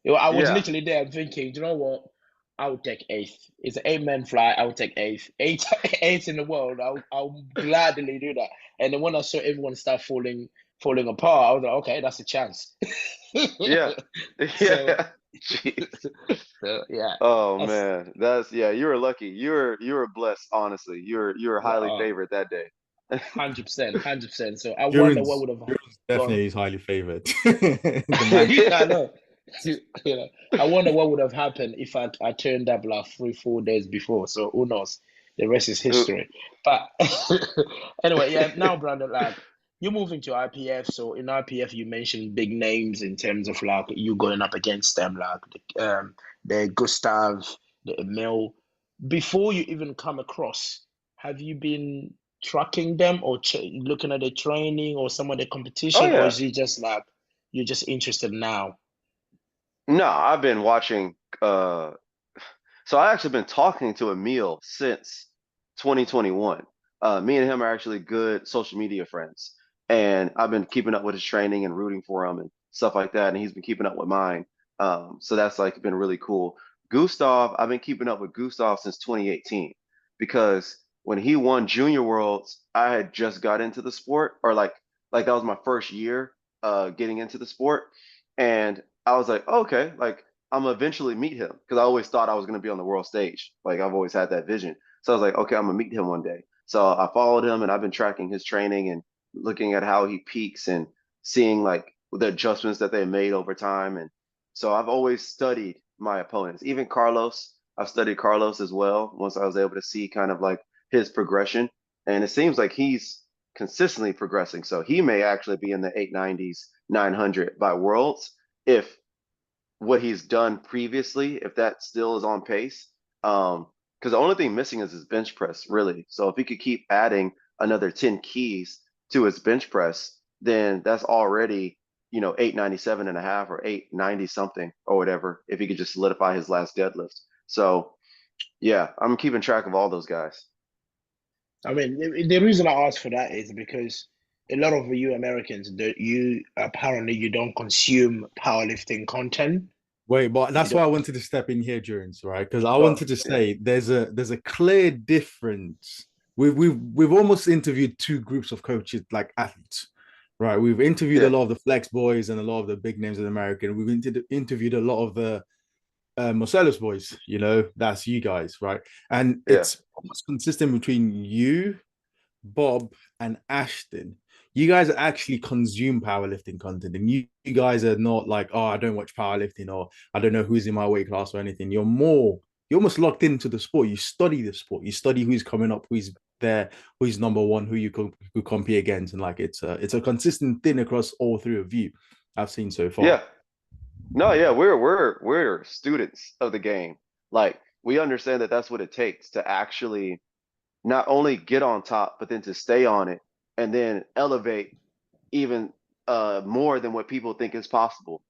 Speaker 1: I was
Speaker 2: Yeah.
Speaker 1: literally there thinking, do you know what? I'll take eighth. It's an 8-man flight. I'll take eighth. Eight, eighth in the world. I'll gladly do that. And then when I saw everyone start falling apart, I was like, okay, that's a chance.
Speaker 2: Yeah.
Speaker 1: So,
Speaker 2: Yeah. Jeez.
Speaker 1: so yeah,
Speaker 2: Oh
Speaker 1: that's
Speaker 2: man, you were lucky. You were blessed, honestly. You were highly
Speaker 1: uh,
Speaker 2: favored that day.
Speaker 1: 100%, 100%. So I wonder what
Speaker 3: Jones,
Speaker 1: would have
Speaker 3: Jones
Speaker 1: gone.
Speaker 3: definitely is highly favored. The man.
Speaker 1: I know. You know, I wonder what would have happened if I turned up like 3, 4 days before. So who knows? The rest is
Speaker 2: Who-
Speaker 1: history. But anyway, yeah. Now, Brandon, like you're moving to IPF. So in IPF, you mentioned big names in terms of like you going up against them, like the Gustav, the Emil. Before you even come across, have you been tracking them or looking at the training or some of the
Speaker 2: Oh
Speaker 1: competition, or
Speaker 2: yeah.
Speaker 1: is it just like you're just interested now?
Speaker 2: No, I've been watching uh so I actually been talking to Emil since 2021. Me and him are actually good social media friends. And I've been keeping up with his training and rooting for him and stuff like that. And he's been keeping up with mine. So that's like been really cool. Gustav, I've been keeping up with Gustav since 2018 because when he won Junior Worlds, I had just got into the sport, or like that was my first year getting into the sport. And I was like, oh, okay, like I'm gonna eventually meet him because I always thought I was gonna be on the world stage. Like I've always had that vision. So I was like, okay, I'm gonna meet him one day. So I followed him and I've been tracking his training and looking at how he peaks and seeing like the adjustments that they made over time. And so I've always studied my opponents. Even Carlos, I've studied Carlos as well once I was able to see kind of like his progression. And it seems like he's consistently progressing. So he may actually be in the 890s, 900 by worlds if what he's done previously, if that still is on pace. Because the only thing missing is his bench press, really. So if he could keep adding another 10 keys to his bench press, then that's already, 897.5 or 890 something or whatever, if he could just solidify his last deadlift. So yeah, I'm keeping track of all those guys.
Speaker 1: I mean, the reason I ask for that is because a lot of you Americans, you apparently you don't consume powerlifting content.
Speaker 3: Wait, but
Speaker 1: You
Speaker 3: that's why
Speaker 1: don't.
Speaker 3: I wanted to step in here, Durance, right? Because I
Speaker 2: Oh,
Speaker 3: wanted to
Speaker 2: yeah,
Speaker 3: say there's a clear difference. We've almost interviewed two groups of coaches, like athletes, right? We've interviewed a
Speaker 2: yeah,
Speaker 3: lot of the flex boys and a lot of the big names in America. We've interviewed a lot of the Marcellus boys. That's you guys, right? And
Speaker 2: yeah,
Speaker 3: it's almost consistent between you, Bob, and Ashton. You guys actually consume powerlifting content, and you guys are not like, oh, I don't watch powerlifting, or I don't know who's in my weight class or anything. You're almost locked into the sport. You study the sport. You study who's coming up, who's there, who's number one, who compete against, and like it's a consistent thing across all three of you. I've seen so far.
Speaker 2: yeah. No, yeah, we're students of the game. Like we understand that that's what it takes to actually not only get on top, but then to stay on it and then elevate even more than what people think is possible.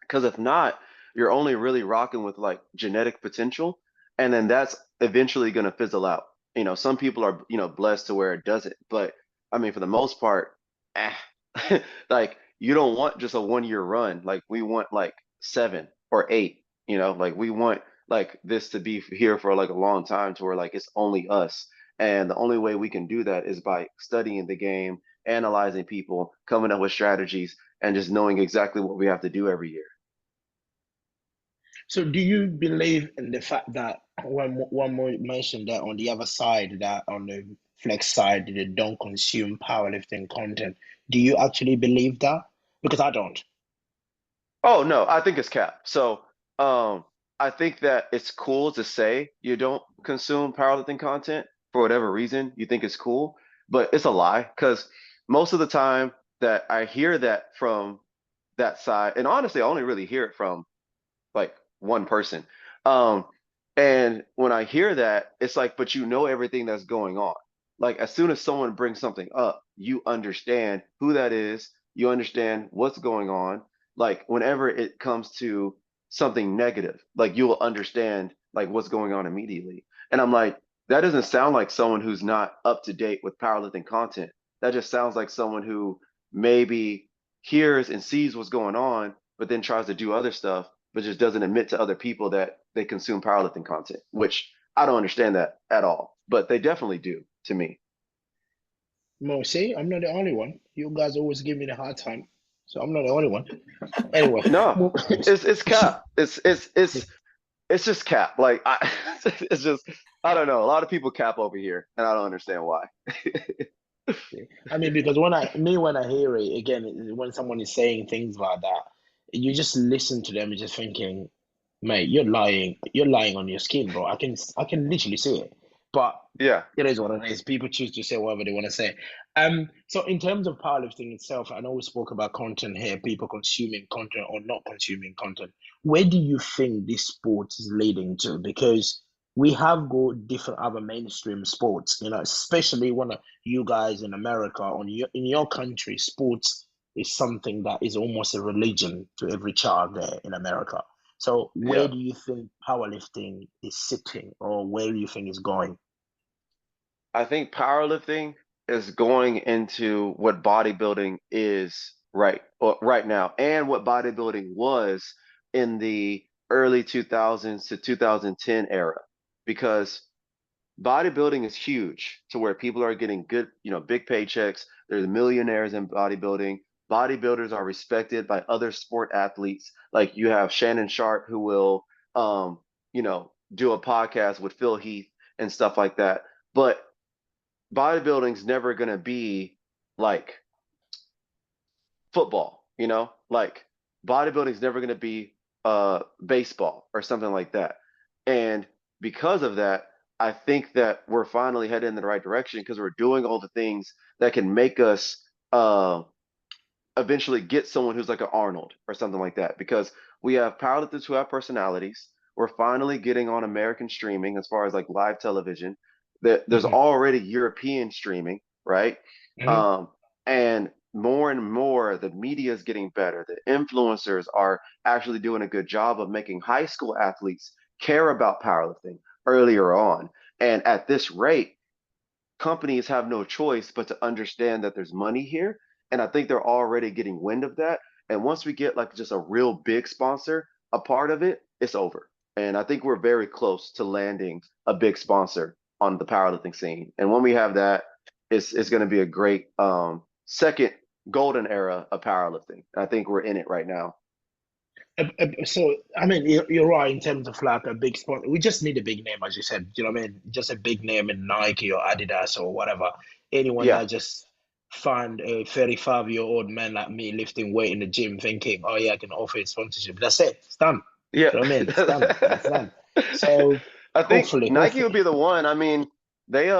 Speaker 2: Because if not, you're only really rocking with like genetic potential, and then that's eventually going to fizzle out. Some people are, blessed to where it doesn't. But I mean, for the most part, eh, like you don't want just a 1 year run. Like we want like 7 or 8. Like we want like this to be here for like a long time, to where like it's only us. And the only way we can do that is by studying the game, analyzing people, coming up with strategies, and just knowing exactly what we have to do every year.
Speaker 1: So, do you believe in the fact that when one more mentioned that on the other side, that on the flex side, they don't consume powerlifting content? Do you actually believe that? Because I don't.
Speaker 2: Oh no, I think it's cap. So I think that it's cool to say you don't consume powerlifting content for whatever reason you think it's cool, but it's a lie, because most of the time that I hear that from that side, and honestly, I only really hear it from like one person. Um, and when I hear that, it's like, but everything that's going on. Like as soon as someone brings something up, you understand who that is, you understand what's going on. Like whenever it comes to something negative, like you will understand like what's going on immediately. And I'm like, that doesn't sound like someone who's not up to date with powerlifting content. That just sounds like someone who maybe hears and sees what's going on, but then tries to do other stuff, but just doesn't admit to other people that they consume powerlifting content, which I don't understand that at all. But they definitely do to me.
Speaker 1: Mo, see, I'm not the only one. You guys always give me the hard time, so I'm not the only one. Anyway,
Speaker 2: No,
Speaker 1: mo-
Speaker 2: it's cap. It's just cap. Like it's just I don't know. A lot of people cap over here, and I don't understand why.
Speaker 1: I mean, because when I hear it again, when someone is saying things like that, you just listen to them and just thinking, mate, you're lying. You're lying on your skin, bro. I can literally see it. But
Speaker 2: Yeah,
Speaker 1: it is what it is. People choose to say whatever they want to say. So in terms of powerlifting itself, I know we spoke about content here, people consuming content or not consuming content. Where do you think this sport is leading to? Because we have got different other mainstream sports, especially one of you guys in America, in your country, sports is something that is almost a religion to every child there in America. So where
Speaker 2: yeah.
Speaker 1: do you think powerlifting is sitting, or where do you think it's going?
Speaker 2: I think powerlifting is going into what bodybuilding is right now, and what bodybuilding was in the early 2000s to 2010 era, because bodybuilding is huge to where people are getting good, big paychecks. There's millionaires in bodybuilding. Bodybuilders are respected by other sport athletes. Like you have Shannon Sharp, who will, do a podcast with Phil Heath and stuff like that. But bodybuilding's never going to be like football, like bodybuilding's never going to be baseball or something like that. And because of that, I think that we're finally headed in the right direction, because we're doing all the things that can make us uh, eventually get someone who's like an Arnold or something like that, because we have powerlifters who have personalities. We're finally getting on American streaming as far as like live television. There's
Speaker 1: Hmm.
Speaker 2: already European streaming, right?
Speaker 1: Hmm.
Speaker 2: Um, and more and more the media is getting better. The influencers are actually doing a good job of making high school athletes care about powerlifting earlier on. And at this rate, companies have no choice but to understand that there's money here. And I think they're already getting wind of that. And once we get like just a real big sponsor, a part of it, it's over. And I think we're very close to landing a big sponsor on the powerlifting scene. And when we have that, it's going to be a great second golden era of powerlifting. I think we're in it right now.
Speaker 1: So, I mean, you're right in terms of like a big sponsor. We just need a big name, as you said. You know what I mean? Just a big name in Nike or Adidas or whatever. Anyone
Speaker 2: Yeah.
Speaker 1: that just find a 35-year-old man like me lifting weight in the gym thinking, oh, yeah, I can offer a sponsorship. That's it. It's done.
Speaker 2: Yeah.
Speaker 1: You know what I mean? It's done. It's done. So,
Speaker 2: I think Nike would
Speaker 1: hopefully.
Speaker 2: be the one. I mean, they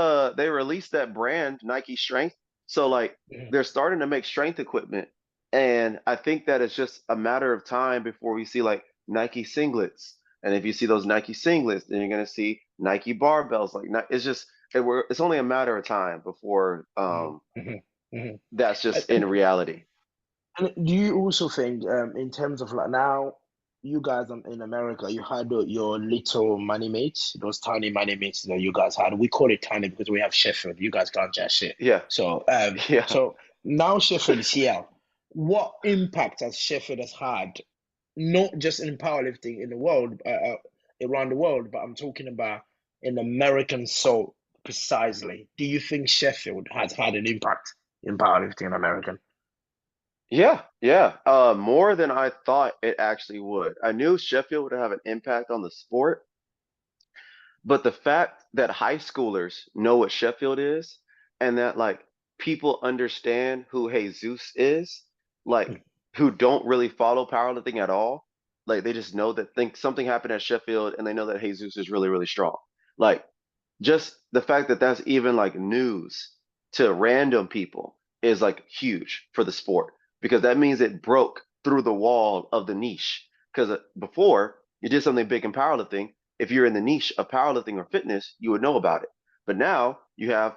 Speaker 2: released that brand, Nike Strength. So like
Speaker 1: Mhm.
Speaker 2: they're starting to make strength equipment. And I think that it's just a matter of time before we see like Nike singlets. And if you see those Nike singlets, then you're gonna see Nike barbells. It's just it's only a matter of time before
Speaker 1: Mhm. Mhm. Mhm.
Speaker 2: that's just in
Speaker 1: And,
Speaker 2: reality.
Speaker 1: and do you also think, in terms of like now, you guys in America, you had your little money mates, those tiny money mates that you guys had. We call it tiny because we have Sheffield. You guys can't just shit.
Speaker 2: Yeah.
Speaker 1: So,
Speaker 2: Yeah.
Speaker 1: so now Sheffield is here. What impact has Sheffield has had, not just in powerlifting in the world, around the world, but I'm talking about in American soul precisely. Do you think Sheffield has had an impact in powerlifting in American?
Speaker 2: Yeah, yeah. More than I thought it actually would. I knew Sheffield would have an impact on the sport, but the fact that high schoolers know what Sheffield is and that like people understand who Jesus is, like who don't really follow powerlifting at all, like they just know that think something happened at Sheffield and they know that Jesus is really, really strong. Like just the fact that that's even like news to random people is like huge for the sport because that means it broke through the wall of the niche. Because before you did something big in powerlifting, if you're in the niche of powerlifting or fitness, you would know about it. But now you have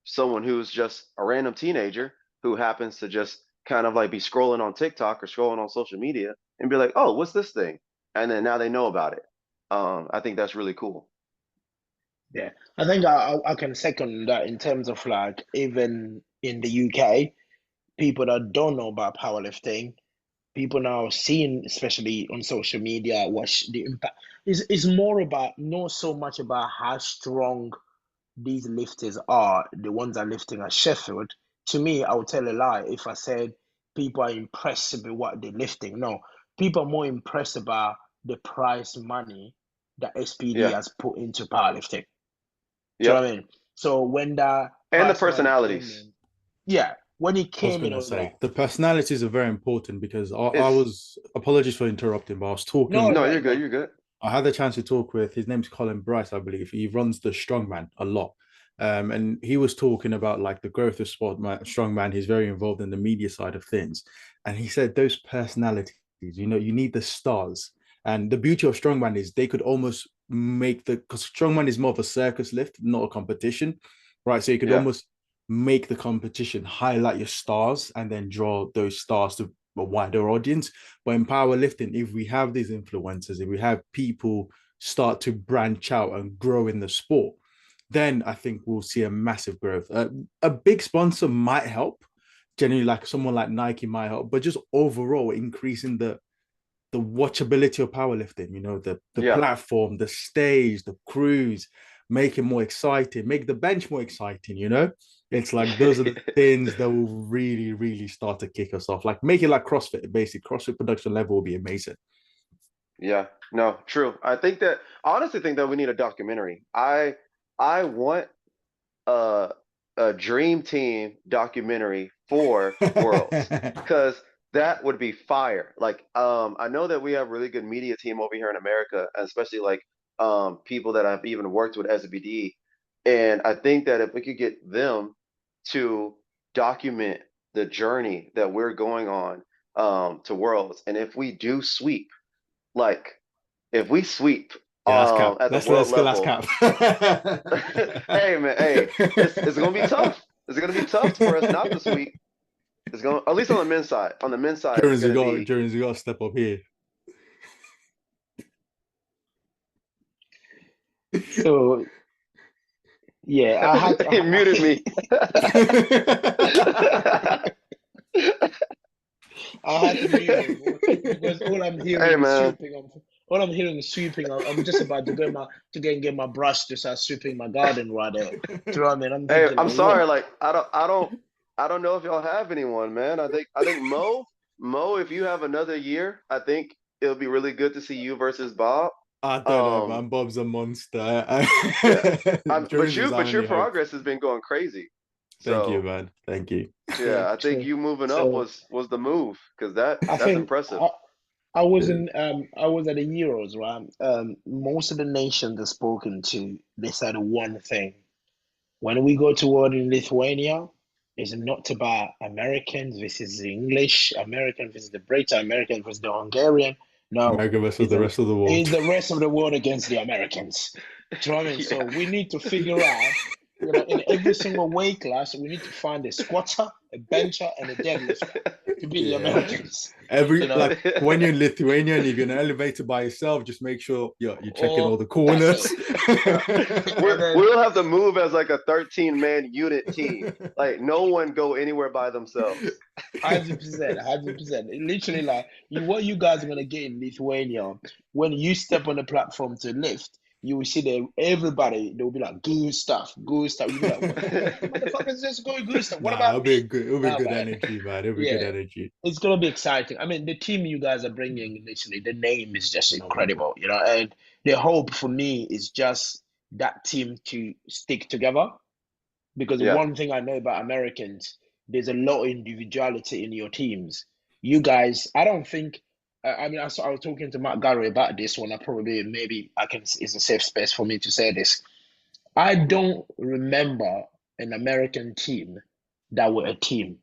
Speaker 2: someone who's just a random teenager who happens to just kind of like be scrolling on TikTok or scrolling on social media and be like, oh, what's this thing? And then now they know about it. I think that's really cool.
Speaker 1: Yeah, I think I can second that in terms of like even in the UK, people that don't know about powerlifting, people now seeing, especially on social media, what the impact is more about not so much about how strong these lifters are, the ones that are lifting at Sheffield. To me, I would tell a lie if I said people are impressed with what they're lifting. No, people are more impressed about the prize money that SPD
Speaker 2: Yeah.
Speaker 1: has put into powerlifting. Do you know
Speaker 2: Yep.
Speaker 1: what I mean? So when that
Speaker 2: And the
Speaker 1: price money came
Speaker 2: personalities.
Speaker 1: in, yeah, when it
Speaker 3: I was
Speaker 1: came in,
Speaker 3: going
Speaker 1: I
Speaker 3: to
Speaker 1: was like,
Speaker 3: say the personalities are very important because I
Speaker 2: It's
Speaker 3: was, apologies for interrupting, but I was
Speaker 1: no,
Speaker 3: talking,
Speaker 2: no,
Speaker 1: no,
Speaker 2: you're good.
Speaker 1: no.
Speaker 2: You're good.
Speaker 3: I had the chance to talk with, his name's Colin Bryce, I believe. He runs the Strongman a lot. And he was talking about like the growth of Strongman. He's very involved in the media side of things. And he said those personalities, you need the stars. And the beauty of Strongman is they could almost make because Strongman is more of a circus lift, not a competition, right? So you could
Speaker 2: Yeah.
Speaker 3: almost make the competition highlight your stars and then draw those stars to a wider audience. But in powerlifting, if we have these influencers, if we have people start to branch out and grow in the sport, then I think we'll see a massive growth. A big sponsor might help, generally, like someone like Nike might help, but just overall increasing the watchability of powerlifting, the
Speaker 2: Yeah.
Speaker 3: platform, the stage, the crews, make it more exciting, make the bench more exciting. It's like those are the things that will really, really start to kick us off. Like make it like CrossFit, basic CrossFit production level will be amazing.
Speaker 2: Yeah. No, true. I honestly think that we need a documentary. I want a a dream team documentary for Worlds because that would be fire. Like, I know that we have really good media team over here in America, especially like people that I've even worked with as a BD. And I think that if we could get them to document the journey that we're going on to Worlds, and if we do sweep, like if we sweep
Speaker 3: Yeah, that's cap.
Speaker 2: at the world
Speaker 3: Let's go. That's
Speaker 2: level,
Speaker 3: cap.
Speaker 2: hey man, hey, it's gonna be tough. It's gonna be tough for us not to sweep. It's going at least on the men's side. On the men's side, it's
Speaker 3: Jones,
Speaker 2: gonna be.
Speaker 3: You got to step up here.
Speaker 1: So yeah, I had to.
Speaker 2: He muted me.
Speaker 1: I had to mute him because all I'm
Speaker 2: Hey
Speaker 1: hearing is
Speaker 2: man.
Speaker 1: sweeping. All I'm hearing is sweeping. I'm just about to go and get my brush to start sweeping my garden right there. Do you know what I mean? I'm
Speaker 2: Hey,
Speaker 1: thinking
Speaker 2: I'm
Speaker 1: like, what?
Speaker 2: sorry. Like I don't know if y'all have anyone, man. I think Mo, if you have another year, I think it'll be really good to see you versus Bob.
Speaker 3: I don't know,
Speaker 2: Um,
Speaker 3: man. Bob's a monster.
Speaker 2: yeah.
Speaker 3: Jones is our
Speaker 2: But your
Speaker 3: only hope.
Speaker 2: progress has been going crazy.
Speaker 3: Thank you,
Speaker 2: So
Speaker 3: man. Thank you.
Speaker 1: Yeah,
Speaker 2: yeah, I think
Speaker 1: true.
Speaker 2: you moving up
Speaker 1: So
Speaker 2: was the move because
Speaker 1: I
Speaker 2: that's
Speaker 1: think
Speaker 2: impressive.
Speaker 1: I was at the Euros, right? Most of the nations I've spoken to, they said one thing. When we go to war in Lithuania, it's not about Americans versus the English, American versus the British, American versus the Hungarian. No,
Speaker 3: America versus the rest of the world.
Speaker 1: it's the rest of the world against the Americans. Do you know what I mean? So
Speaker 2: Yeah.
Speaker 1: we need to figure out, in every single weight class, we need to find a squatter, a bencher, and a deadlifter to beat the
Speaker 3: Yeah.
Speaker 1: Americans.
Speaker 3: Every
Speaker 1: You know,
Speaker 3: like when you're in Lithuania and if you're in an elevator by yourself, just make sure you're checking all
Speaker 1: or
Speaker 3: the
Speaker 1: that's it.
Speaker 3: corners.
Speaker 1: And then
Speaker 2: We'll have to move as like a 13-man unit team. Like no one go anywhere by themselves.
Speaker 1: 100%, 100%. Literally, like what you guys are gonna get in Lithuania when you step on the platform to lift, you will see that everybody they will be like good stuff, good stuff. You'll be like, what the heck? The motherfuckers just going good stuff. What
Speaker 3: Nah,
Speaker 1: about me?
Speaker 3: it'll be
Speaker 1: Nah,
Speaker 3: good
Speaker 1: man.
Speaker 3: energy, man. It'll be good
Speaker 1: Yeah,
Speaker 3: energy.
Speaker 1: it's gonna be exciting. I mean, the team you guys are bringing, literally, the name is just incredible, and the hope for me is just that team to stick together. Because
Speaker 2: Yeah.
Speaker 1: one thing I know about Americans, there's a lot of individuality in your teams. You guys, I don't think. I mean, I was talking to Matt Gary about this one. I probably maybe I can. It's a safe space for me to say this. I don't remember an American team that were a team.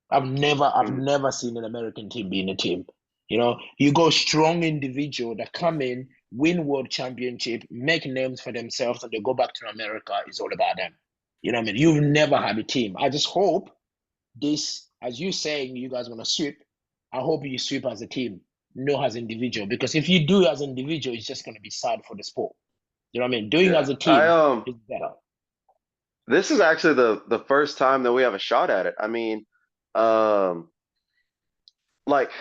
Speaker 1: I've
Speaker 2: Mhm.
Speaker 1: never seen an American team being a team. You go strong individual that come in, win world championship, make names for themselves, and they go back to America. It's all about them. You know what I mean? You've never had a team. I just hope this, as you saying, you guys are gonna sweep. I hope you sweep as a team, not as individual. Because if you do as individual, it's just gonna be sad for the sport. You know what I mean? Doing
Speaker 2: Yeah.
Speaker 1: as a
Speaker 2: I
Speaker 1: team is better.
Speaker 2: This is actually the first time that we have a shot at it. I mean, um like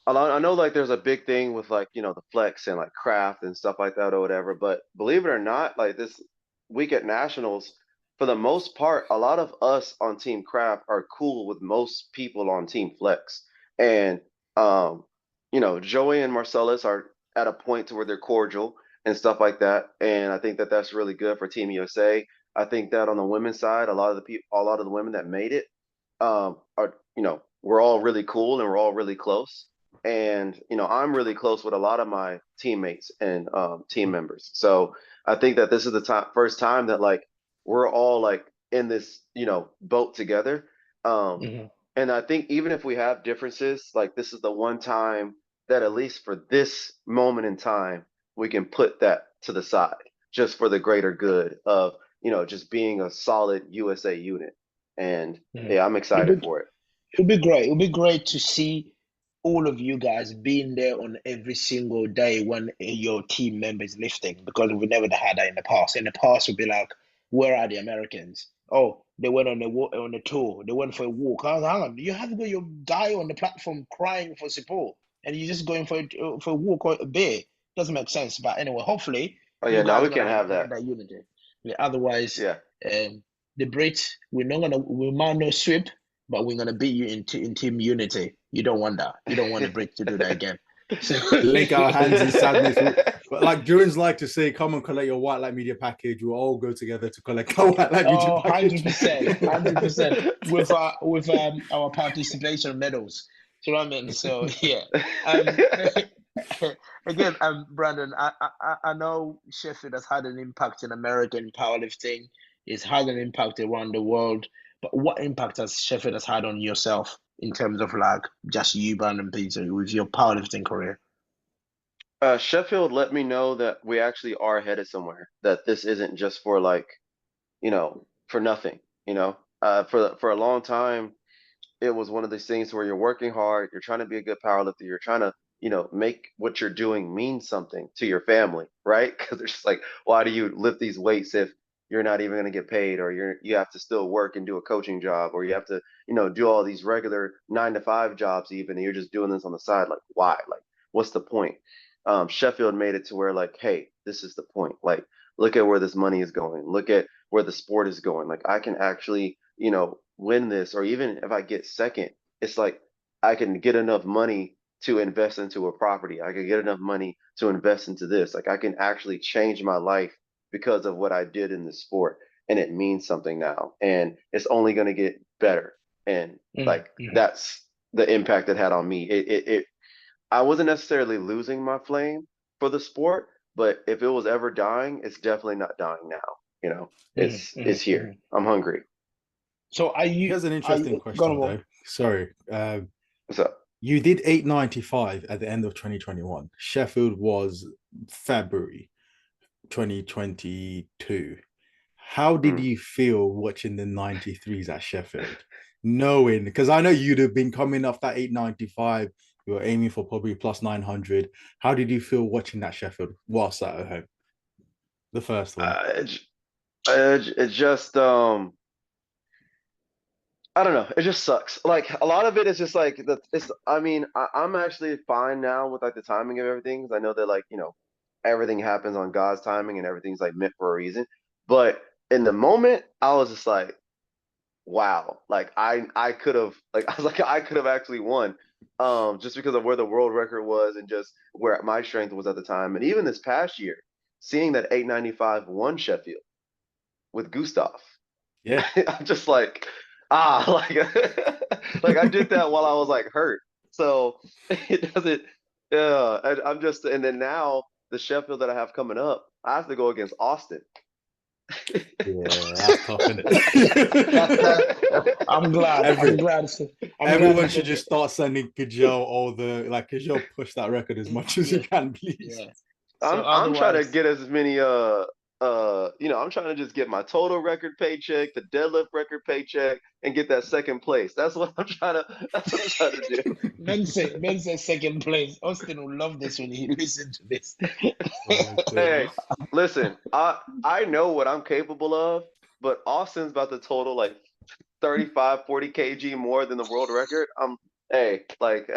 Speaker 2: I know like there's a big thing with like, the flex and like craft and stuff like that or whatever, but believe it or not, like this week at Nationals, for the most part, a lot of us on Team Craft are cool with most people on Team Flex. And um, Joey and Marcellus are at a point to where they're cordial and stuff like that. And I think that that's really good for Team USA. I think that on the women's side, a lot of the women that made it are, we're all really cool and we're all really close. And I'm really close with a lot of my teammates and team members. So I think that this is the first time that like we're all like in this boat together. Um,
Speaker 1: Mhm.
Speaker 2: and I think even if we have differences, like this is the one time that at least for this moment in time we can put that to the side just for the greater good of just being a solid USA unit. And
Speaker 1: Mhm.
Speaker 2: yeah, I'm
Speaker 1: It'll
Speaker 2: excited
Speaker 1: be
Speaker 2: for it.
Speaker 1: it'll be great. It'll be great to see all of you guys being there on every single day when your team member is lifting because we never had that in the past. In the past, we'd be like, "Where are the Americans? Oh, they went on a tour. They went for a walk. Hang on, you have got your guy on the platform crying for support, and you're just going for a walk or a beer. Doesn't make sense. But anyway, hopefully,
Speaker 2: Oh yeah,
Speaker 1: you
Speaker 2: no,
Speaker 1: guys
Speaker 2: we
Speaker 1: are gonna
Speaker 2: can't
Speaker 1: have
Speaker 2: have
Speaker 1: more of
Speaker 2: that.
Speaker 1: that unity. Yeah, otherwise,
Speaker 2: Yeah.
Speaker 1: the Brits, we might not sweep, but we're gonna beat you in team unity. You don't want that. You don't want the Brits to do that again. So,
Speaker 3: Link our hands in sadness. But like Jones like to say, come and collect your white light media package. We'll all go together to collect our white light media
Speaker 1: oh,
Speaker 3: package.
Speaker 1: 100%, 100% with our participation medals. Do you know what I mean? So yeah. Um, again, Brandon, I know Sheffield has had an impact in American powerlifting. It's had an impact around the world. But what impact has Sheffield has had on yourself in terms of like just you, Brandon Peter, with your powerlifting career?
Speaker 2: Sheffield let me know that we actually are headed somewhere. That this isn't just for like, for nothing. For a long time, it was one of these things where you're working hard, you're trying to be a good powerlifter, you're trying to, make what you're doing mean something to your family, right? Because it's just like, why do you lift these weights if you're not even going to get paid, or you have to still work and do a coaching job, or you have to, do all these regular 9 to 5 jobs even, and you're just doing this on the side. Like, why? Like, what's the point? Sheffield made it to where, like, hey, this is the point. Like, look at where this money is going. Look at where the sport is going. Like, I can actually, win this, or even if I get second, it's like I can get enough money to invest into a property. I can get enough money to invest into this. Like, I can actually change my life because of what I did in the sport, and it means something now, and it's only going to get better. And like,
Speaker 1: Mm-hmm.
Speaker 2: that's the impact it had on me. It I wasn't necessarily losing my flame for the sport, but if it was ever dying, it's definitely not dying now. It's
Speaker 1: Mm-hmm.
Speaker 2: here. I'm hungry.
Speaker 1: So
Speaker 3: Here's an
Speaker 1: are
Speaker 3: interesting
Speaker 1: you gonna
Speaker 3: question,
Speaker 1: go?
Speaker 3: though. Sorry.
Speaker 2: What's up?
Speaker 3: You did 895 at the end of 2021. Sheffield was February 2022. How did
Speaker 2: Mm.
Speaker 3: you feel watching the 93s at Sheffield? Knowing, because I know you'd have been coming off that 895, you were aiming for probably plus 900. How did you feel watching that Sheffield whilst at home? The first one.
Speaker 2: It just I don't know. It just sucks. Like, a lot of it is just like it's. I mean, I'm actually fine now with like the timing of everything, because I know that, like, everything happens on God's timing and everything's like meant for a reason. But in the moment, I was just like, wow. Like, I could have, like, I was like, I could have actually won, just because of where the world record was and just where my strength was at the time. And even this past year, seeing that 895 won Sheffield with Gustav.
Speaker 3: Yeah.
Speaker 2: I'm just like, like, like, I did that while I was like hurt. So it doesn't, yeah. I'm just, and then now the Sheffield that I have coming up, I have to go against Austin.
Speaker 3: Yeah, that's tough, isn't
Speaker 1: That
Speaker 3: it?
Speaker 1: I'm glad.
Speaker 3: Every
Speaker 1: I'm glad
Speaker 3: everyone
Speaker 1: you
Speaker 3: should
Speaker 1: said
Speaker 3: just
Speaker 1: that.
Speaker 3: start sending Kajal all the like Kajal push that record as much as you
Speaker 1: Yeah,
Speaker 3: can, please.
Speaker 1: yeah. So
Speaker 2: I'm trying to
Speaker 1: otherwise,
Speaker 2: get as many I'm trying to just get my total record paycheck, the deadlift record paycheck, and get that second place. That's what I'm trying to do.
Speaker 1: Men say second place. Austin will love this when he listens to this.
Speaker 3: Oh,
Speaker 2: Hey,
Speaker 3: goodness.
Speaker 2: listen, I know what I'm capable of, but Austin's about to total like 35, 40 kg more than the world record. Hey, like,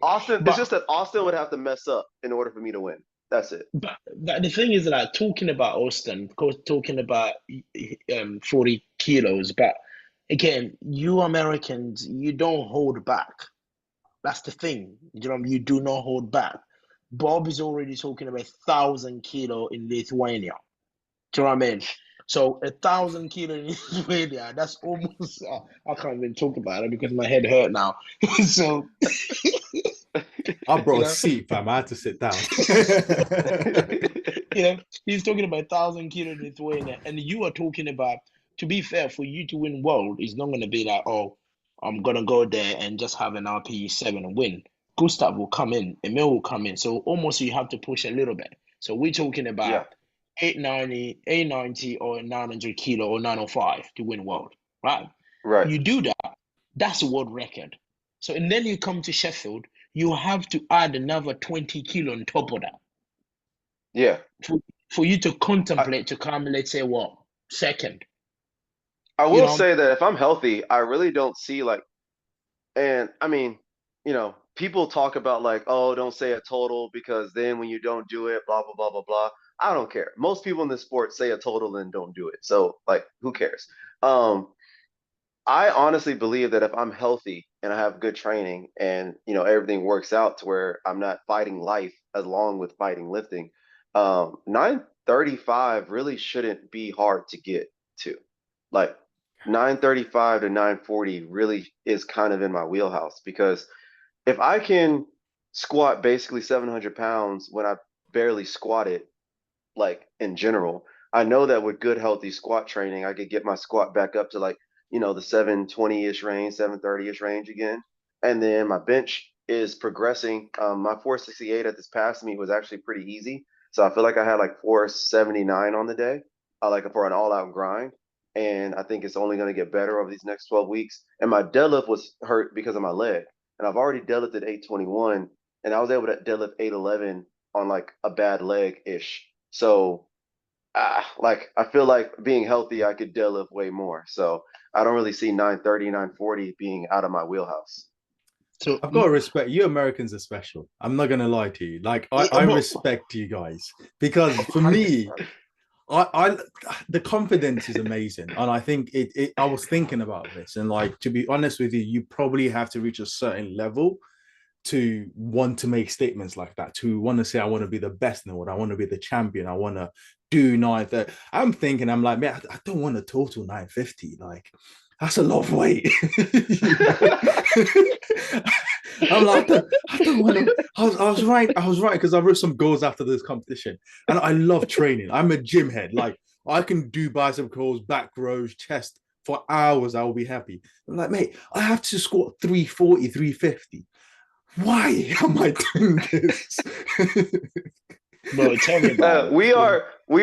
Speaker 2: Austin, it's
Speaker 1: But
Speaker 2: just that Austin would have to mess up in order for me to win. That's it.
Speaker 1: but the thing is, like, talking about Austin, of course, talking about 40 kilos, but again, you Americans, you don't hold back. That's the thing. You do not hold back. Bob is already talking about 1,000 kilo in Lithuania. Do you know what I mean? So 1,000 kilo in Lithuania, that's almost I can't even talk about it because my head hurt now. So
Speaker 3: I
Speaker 1: you
Speaker 3: brought a
Speaker 1: know,
Speaker 3: seat, fam. I had to sit down.
Speaker 1: he's talking about 1,000 kilo in Lithuania, and you are talking about. To be fair, for you to win world, it's not going to be like, oh, I'm gonna go there and just have an RPE 7 and win. Gustav will come in, Emil will come in, so almost you have to push a little bit. So we're talking
Speaker 2: Yeah,
Speaker 1: about 890 or 900 kilo or 905 to win world, right?
Speaker 2: right.
Speaker 1: You do that, that's a world record. So and then you come to Sheffield, you have to add another 20 kilo on top of that
Speaker 2: Yeah.
Speaker 1: for, for you to
Speaker 2: I,
Speaker 1: contemplate to come, let's say, what, second,
Speaker 2: I
Speaker 1: you
Speaker 2: will
Speaker 1: know?
Speaker 2: say that if I'm healthy, I really don't see like, and I mean, people talk about like, oh, don't say a total because then when you don't do it, blah, blah, blah, blah, blah. I don't care. Most people in this sport say a total and don't do it. So, like, who cares? Um, I honestly believe that if I'm healthy and I have good training and everything works out to where I'm not fighting life along with fighting lifting, 935 really shouldn't be hard to get to. Like, 935 to 940 really is kind of in my wheelhouse, because if I can squat basically 700 pounds when I barely squatted, like, in general, I know that with good healthy squat training, I could get my squat back up to like, the 720-ish range, 730-ish range again. And then my bench is progressing. My 468 at this past meet was actually pretty easy. So I feel like I had like 479 on the day, like for an all out grind. and I think it's only going to get better over these next 12 weeks. And my deadlift was hurt because of my leg, and I've already deadlifted 821, and I was able to deadlift 811 on like a bad leg ish. So, like I feel like being healthy, I could deadlift way more. So I don't really see 930, 940 being out of my wheelhouse.
Speaker 1: So,
Speaker 3: I've got to respect you. Americans are special. I'm not gonna lie to you. Like I
Speaker 1: but
Speaker 3: respect you guys because for me, I the confidence is amazing, and I think it. I was thinking about this, and like to be honest with you, you probably have to reach a certain level to want to make statements like that. To want to say, I want to be the best in the world. I want to be the champion. I want to do 930. I'm thinking, I'm like, man, I don't want a total 950. Like that's a lot of weight. I'm like, I don't want to. I was right. I was right because I wrote some goals after this competition, and I love training. I'm a gym head. Like I can do bicep curls, back rows, chest for hours. I will be happy. I'm like, mate, I have to squat 340, 350. Why am I doing this?
Speaker 1: bro, tell me about it.
Speaker 2: We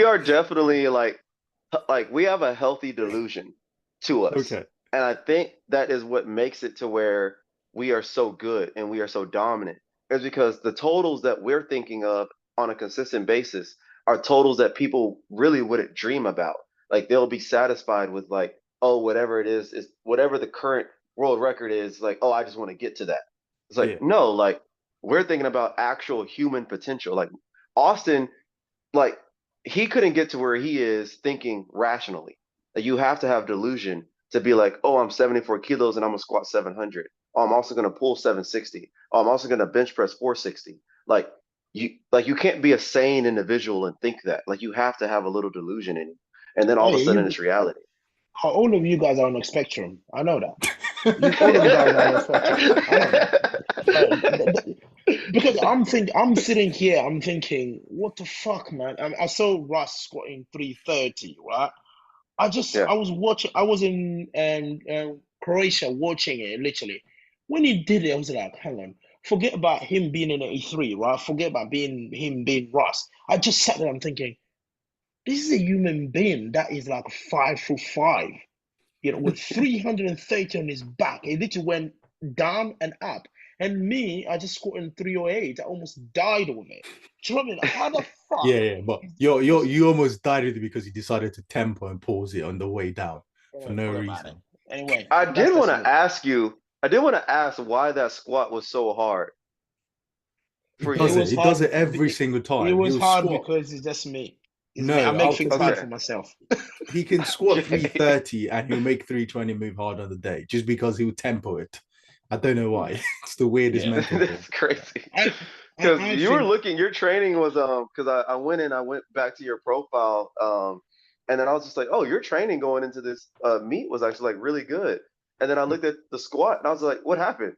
Speaker 2: are definitely like we have a healthy delusion to us.
Speaker 3: Okay.
Speaker 2: And I think that is what makes it to where we are so good and we are so dominant. Is because the totals that we're thinking of on a consistent basis are totals that people really wouldn't dream about. Like they'll be satisfied with like, oh, whatever it is whatever the current world record is, like, oh, I just want to get to that. It's
Speaker 3: Yeah.
Speaker 2: like, no, like we're thinking about actual human potential. Like Austin, like he couldn't get to where he is thinking rationally. Like you have to have delusion to be like, oh, I'm 74 kilos and I'm gonna squat 700. Oh, I'm also gonna pull 760. Oh, I'm also gonna bench press 460. Like you can't be a sane individual and think that. Like you have to have a little delusion in you, and then all of a
Speaker 1: Hey,
Speaker 2: sudden it's reality.
Speaker 1: all of you guys are on the spectrum. I know that. All of you guys are on the spectrum. I know that. Because I'm sitting here, I'm thinking, what the fuck, man? I saw Russ squatting 330, right?
Speaker 2: Yeah.
Speaker 1: I was watching, I was in Croatia watching it, literally. When he did it, I was like, hang on, forget about him being in 83, right? Forget about him being Russ. I just sat there, I'm thinking, this is a human being that is like 5'5", with 330 on his back. It literally went down and up. And me, I just scored in 308. I almost died with it. Do you know what I mean? How the fuck
Speaker 3: Yeah, yeah, but
Speaker 1: is this
Speaker 3: you
Speaker 1: possible?
Speaker 3: almost died with it because you decided to tempo and pause it on the way down for
Speaker 1: Anyway,
Speaker 3: no
Speaker 1: forget about it.
Speaker 3: reason.
Speaker 1: Anyway,
Speaker 2: I
Speaker 1: that's
Speaker 2: did want
Speaker 1: just
Speaker 2: to
Speaker 1: me.
Speaker 2: ask you. I did want to ask why that squat was so hard
Speaker 3: He
Speaker 2: for
Speaker 1: It
Speaker 3: does
Speaker 2: you.
Speaker 3: it.
Speaker 1: was
Speaker 3: He does
Speaker 1: hard.
Speaker 3: it every single
Speaker 1: It
Speaker 3: time.
Speaker 1: was
Speaker 3: He'll
Speaker 1: hard
Speaker 3: squat.
Speaker 1: because it's just me. It's me. I
Speaker 3: No,
Speaker 1: make
Speaker 3: I'll
Speaker 1: things
Speaker 3: tell you,
Speaker 1: hard
Speaker 2: Okay.
Speaker 1: for myself.
Speaker 3: he can squat
Speaker 2: Okay.
Speaker 3: 330 and he'll make 320 move hard on the day just because he'll tempo it. I don't know why.
Speaker 1: Yeah,
Speaker 3: It's the weirdest
Speaker 1: yeah.
Speaker 3: mental thing.
Speaker 2: That's crazy.
Speaker 1: I,
Speaker 2: Because
Speaker 1: I
Speaker 2: you were
Speaker 1: think.
Speaker 2: looking, your training was because I went back to your profile, and then I was just like, oh, your training going into this meet was actually like really good. And then I looked at the squat and I was like, what happened?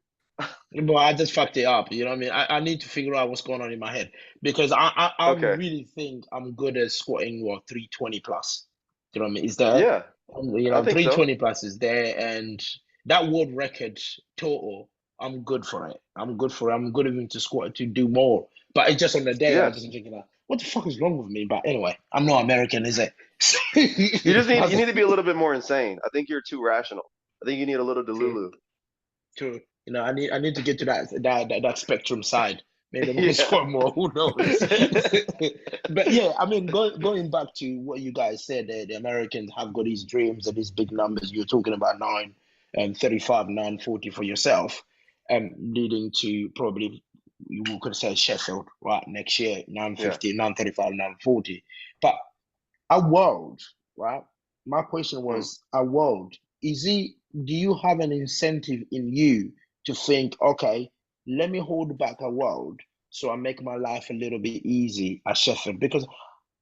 Speaker 1: But I just fucked it up. You know what I mean? I need to figure out what's going on in my head because I
Speaker 2: Okay.
Speaker 1: really think I'm good at squatting 320 plus. You know what I mean? Is there,
Speaker 2: Yeah, I think so.
Speaker 1: 320 plus is there, and that world record total, I'm good for it. I'm good for it. I'm good even to squat to do more. But it's just on the day I
Speaker 2: Yeah.
Speaker 1: just thinking like, what the fuck is wrong with me? But anyway, I'm not American, is it?
Speaker 2: You
Speaker 1: That's
Speaker 2: need to be a little bit more insane. I think you're too rational. I think you need a little
Speaker 1: true.
Speaker 2: delulu.
Speaker 1: True. I need to get to that spectrum side. Maybe I'm gonna
Speaker 2: Yeah.
Speaker 1: score more. Who knows? But yeah, I mean, going back to what you guys said, the Americans have got these dreams and these big numbers. You're talking about 935, 940 for yourself, leading to probably you could say Sheffield right next year,
Speaker 2: Yeah.
Speaker 1: 950, 935, 940. But a world, right? My question
Speaker 2: Mm.
Speaker 1: was a world. Do you have an incentive in you to think, okay, let me hold back a world so I make my life a little bit easy at Sheffield? Because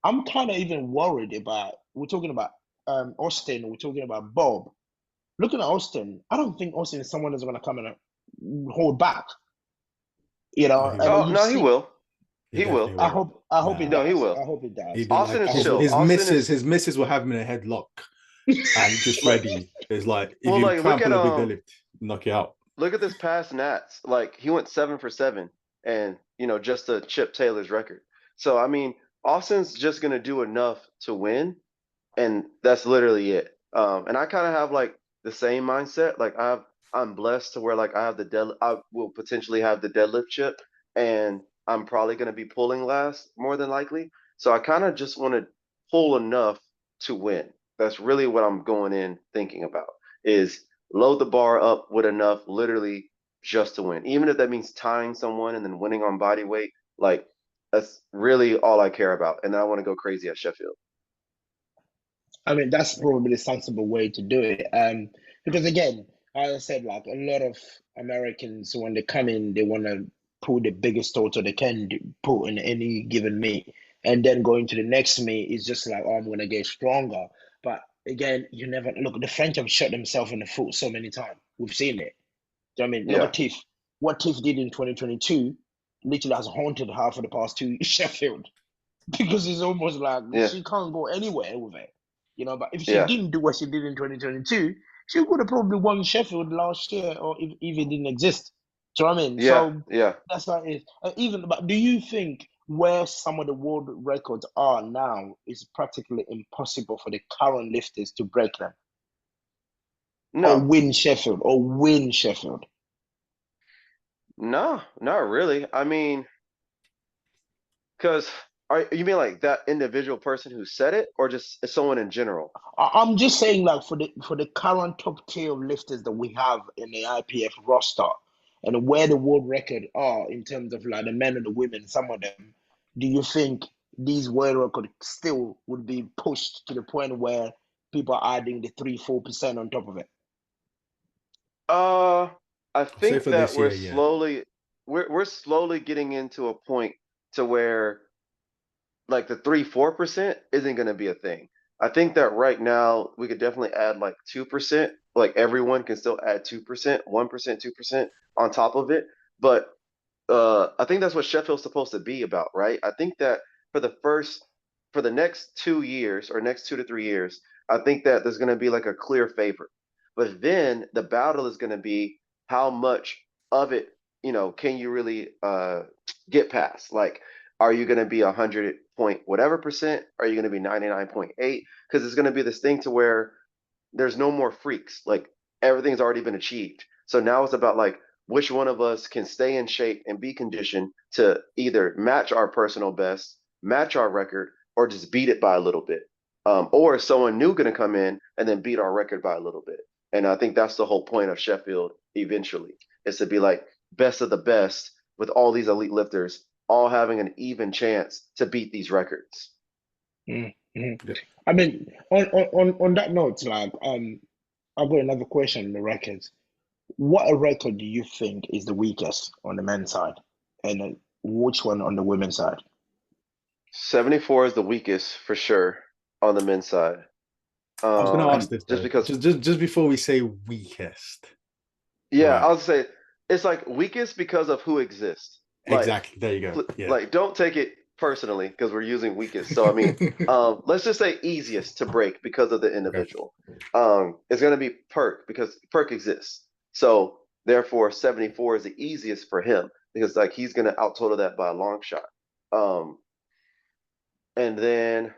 Speaker 1: I'm kind of even worried about, we're talking about Austin, we're talking about Bob. Looking at Austin, I don't think Austin is someone that's going to come and hold back,
Speaker 3: No, he
Speaker 1: and
Speaker 3: won't.
Speaker 2: Oh
Speaker 1: you've
Speaker 2: no, he
Speaker 1: seen,
Speaker 2: will.
Speaker 3: He
Speaker 2: He will.
Speaker 3: definitely won't.
Speaker 1: I hope it
Speaker 3: Nah.
Speaker 2: No, he
Speaker 1: does.
Speaker 2: will.
Speaker 1: I hope it
Speaker 3: He
Speaker 1: does.
Speaker 3: did
Speaker 2: Austin
Speaker 3: like
Speaker 2: is
Speaker 1: I hope it
Speaker 2: chill.
Speaker 1: does.
Speaker 2: Austin is
Speaker 3: his missus will have him in a headlock and just ready. It's like if
Speaker 2: well.
Speaker 3: you
Speaker 2: Like
Speaker 3: trample a big deadlift, knock you out.
Speaker 2: look at this past Nats. Like he went 7 for 7, and just to Chip Taylor's record. So I mean, Austin's just gonna do enough to win, and that's literally it. And I kind of have like the same mindset. Like I'm blessed to where like I will potentially have the deadlift chip, and I'm probably going to be pulling last more than likely. So I kind of just want to pull enough to win. That's really what I'm going in thinking about, is load the bar up with enough literally just to win. Even if that means tying someone and then winning on body weight, like that's really all I care about. And I want to go crazy at Sheffield.
Speaker 1: I mean, that's probably the sensible way to do it. Because again, as I said, like a lot of Americans, when they come in, they want to pull the biggest total they can pull in any given meet, and then going to the next meet is just like, oh, I'm gonna get stronger. But again, you never look. The French have shot themselves in the foot so many times. We've seen it. Do you know what I mean? Look
Speaker 2: Yeah,
Speaker 1: at Tiff. What Tiff did in 2022 literally has haunted her for the past two Sheffield. Because it's almost like
Speaker 2: yeah,
Speaker 1: she can't go anywhere with it. But if she
Speaker 2: yeah,
Speaker 1: didn't do what she did in 2022, she would have probably won Sheffield last year, or if it didn't exist. Do you know what I mean?
Speaker 2: yeah,
Speaker 1: So
Speaker 2: yeah.
Speaker 1: that's how it is. But do you think where some of the world records are now is practically impossible for the current lifters to break them or
Speaker 2: No,
Speaker 1: win Sheffield or win Sheffield?
Speaker 2: no, not really. I mean, because are you mean like that individual person who said it, or just someone in general?
Speaker 1: I'm just saying, like for the current top tier of lifters that we have in the IPF roster, and where the world record are in terms of like the men and the women, some of them, do you think these world record still would be pushed to the point where people are adding the 3-4% on top of it?
Speaker 2: Uh, I
Speaker 3: Say
Speaker 2: think
Speaker 3: for
Speaker 2: that
Speaker 3: this year, yeah.
Speaker 2: we're slowly getting into a point to where like the 3-4% isn't going to be a thing. I think that right now we could definitely add like 2%. Like everyone can still add 2%, 1%, 2% on top of it. But I think that's what Sheffield's supposed to be about, right? I think that for the first for the next 2 years or next 2 to 3 years, I think that there's going to be like a clear favorite. But then the battle is going to be how much of it, can you really get past? Like, are you going to be 100 point whatever percent? Are you going to be 99.8? Because it's going to be this thing to where there's no more freaks. Like everything's already been achieved. So now it's about like which one of us can stay in shape and be conditioned to either match our personal best, match our record, or just beat it by a little bit. Or is someone new going to come in and then beat our record by a little bit? And I think that's the whole point of Sheffield eventually, is to be like best of the best with all these elite lifters all having an even chance to beat these records.
Speaker 1: Mm-hmm.
Speaker 3: Yeah.
Speaker 1: I mean, on that note, like I've got another question on the records. What a record do you think is the weakest on the men's side, and which one on the women's side?
Speaker 2: 74 is the weakest for sure on the men's side.
Speaker 3: I was going to ask
Speaker 1: And
Speaker 3: this
Speaker 2: Just
Speaker 3: though,
Speaker 2: because,
Speaker 3: just before we say weakest,
Speaker 2: yeah,
Speaker 3: right?
Speaker 2: I'll say it's like weakest because of who exists. Like,
Speaker 3: Exactly. There you go. Yeah.
Speaker 2: like don't take it personally because we're using weakest. So I mean, let's just say easiest to break because of the
Speaker 3: Okay.
Speaker 2: individual. It's gonna be Perk because Perk exists. So therefore, 74 is the easiest for him because like he's gonna out total that by a long shot. Um, and then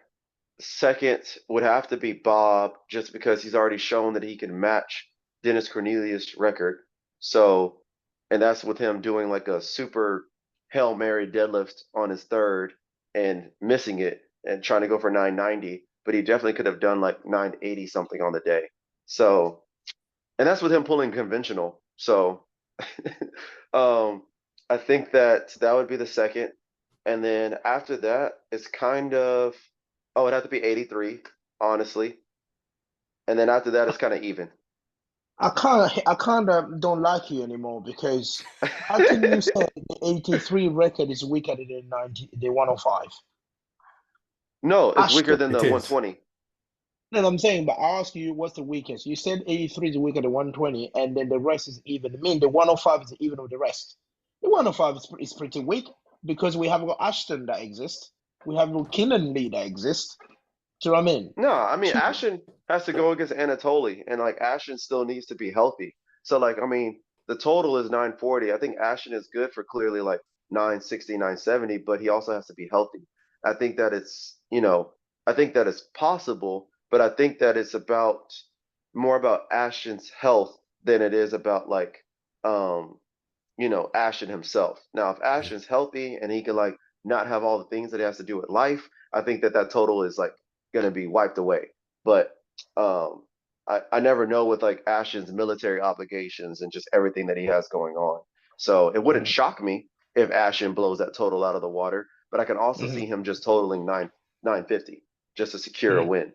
Speaker 2: second would have to be Bob, just because he's already shown that he can match Dennis Cornelius' record. So, and that's with him doing like a super Hail Mary deadlift on his third and missing it and trying to go for 990, but he definitely could have done like 980 something on the day. So, and that's with him pulling conventional. So, um, I think that that would be the second. And then after that, it's kind of, oh, it'd have to be 83, honestly. And then after that, it's kind of even.
Speaker 1: I kind of don't like you anymore because how can you say the 83 record is weaker than the 105?
Speaker 2: No, it's weaker
Speaker 1: Ashton.
Speaker 2: than
Speaker 3: It
Speaker 2: the
Speaker 3: is.
Speaker 2: 120.
Speaker 1: No, I'm saying, but I ask you, what's the weakest? You said 83 is weaker than 120, and then the rest is even. I mean, the 105 is even with the rest. The 105 is pretty weak because we have got Ashton that exists. We have got Kinnan Lee that exists. Do you know what I mean?
Speaker 2: No, I mean,
Speaker 1: Two,
Speaker 2: Ashton has to go against Anatoly, and like Ashton still needs to be healthy. So, like, I mean, the total is 940. I think Ashton is good for clearly like 960, 970, but he also has to be healthy. I think that it's, I think that it's possible, but I think that it's about more about Ashton's health than it is about like Ashton himself. Now, if Ashton's healthy and he can like not have all the things that he has to do with life, I think that total is like gonna be wiped away. But um, I never know with like Ashton's military obligations and just everything that he has going on. So it wouldn't shock me if Ashton blows that total out of the water, but I can also see him just totaling 950 just to secure a win.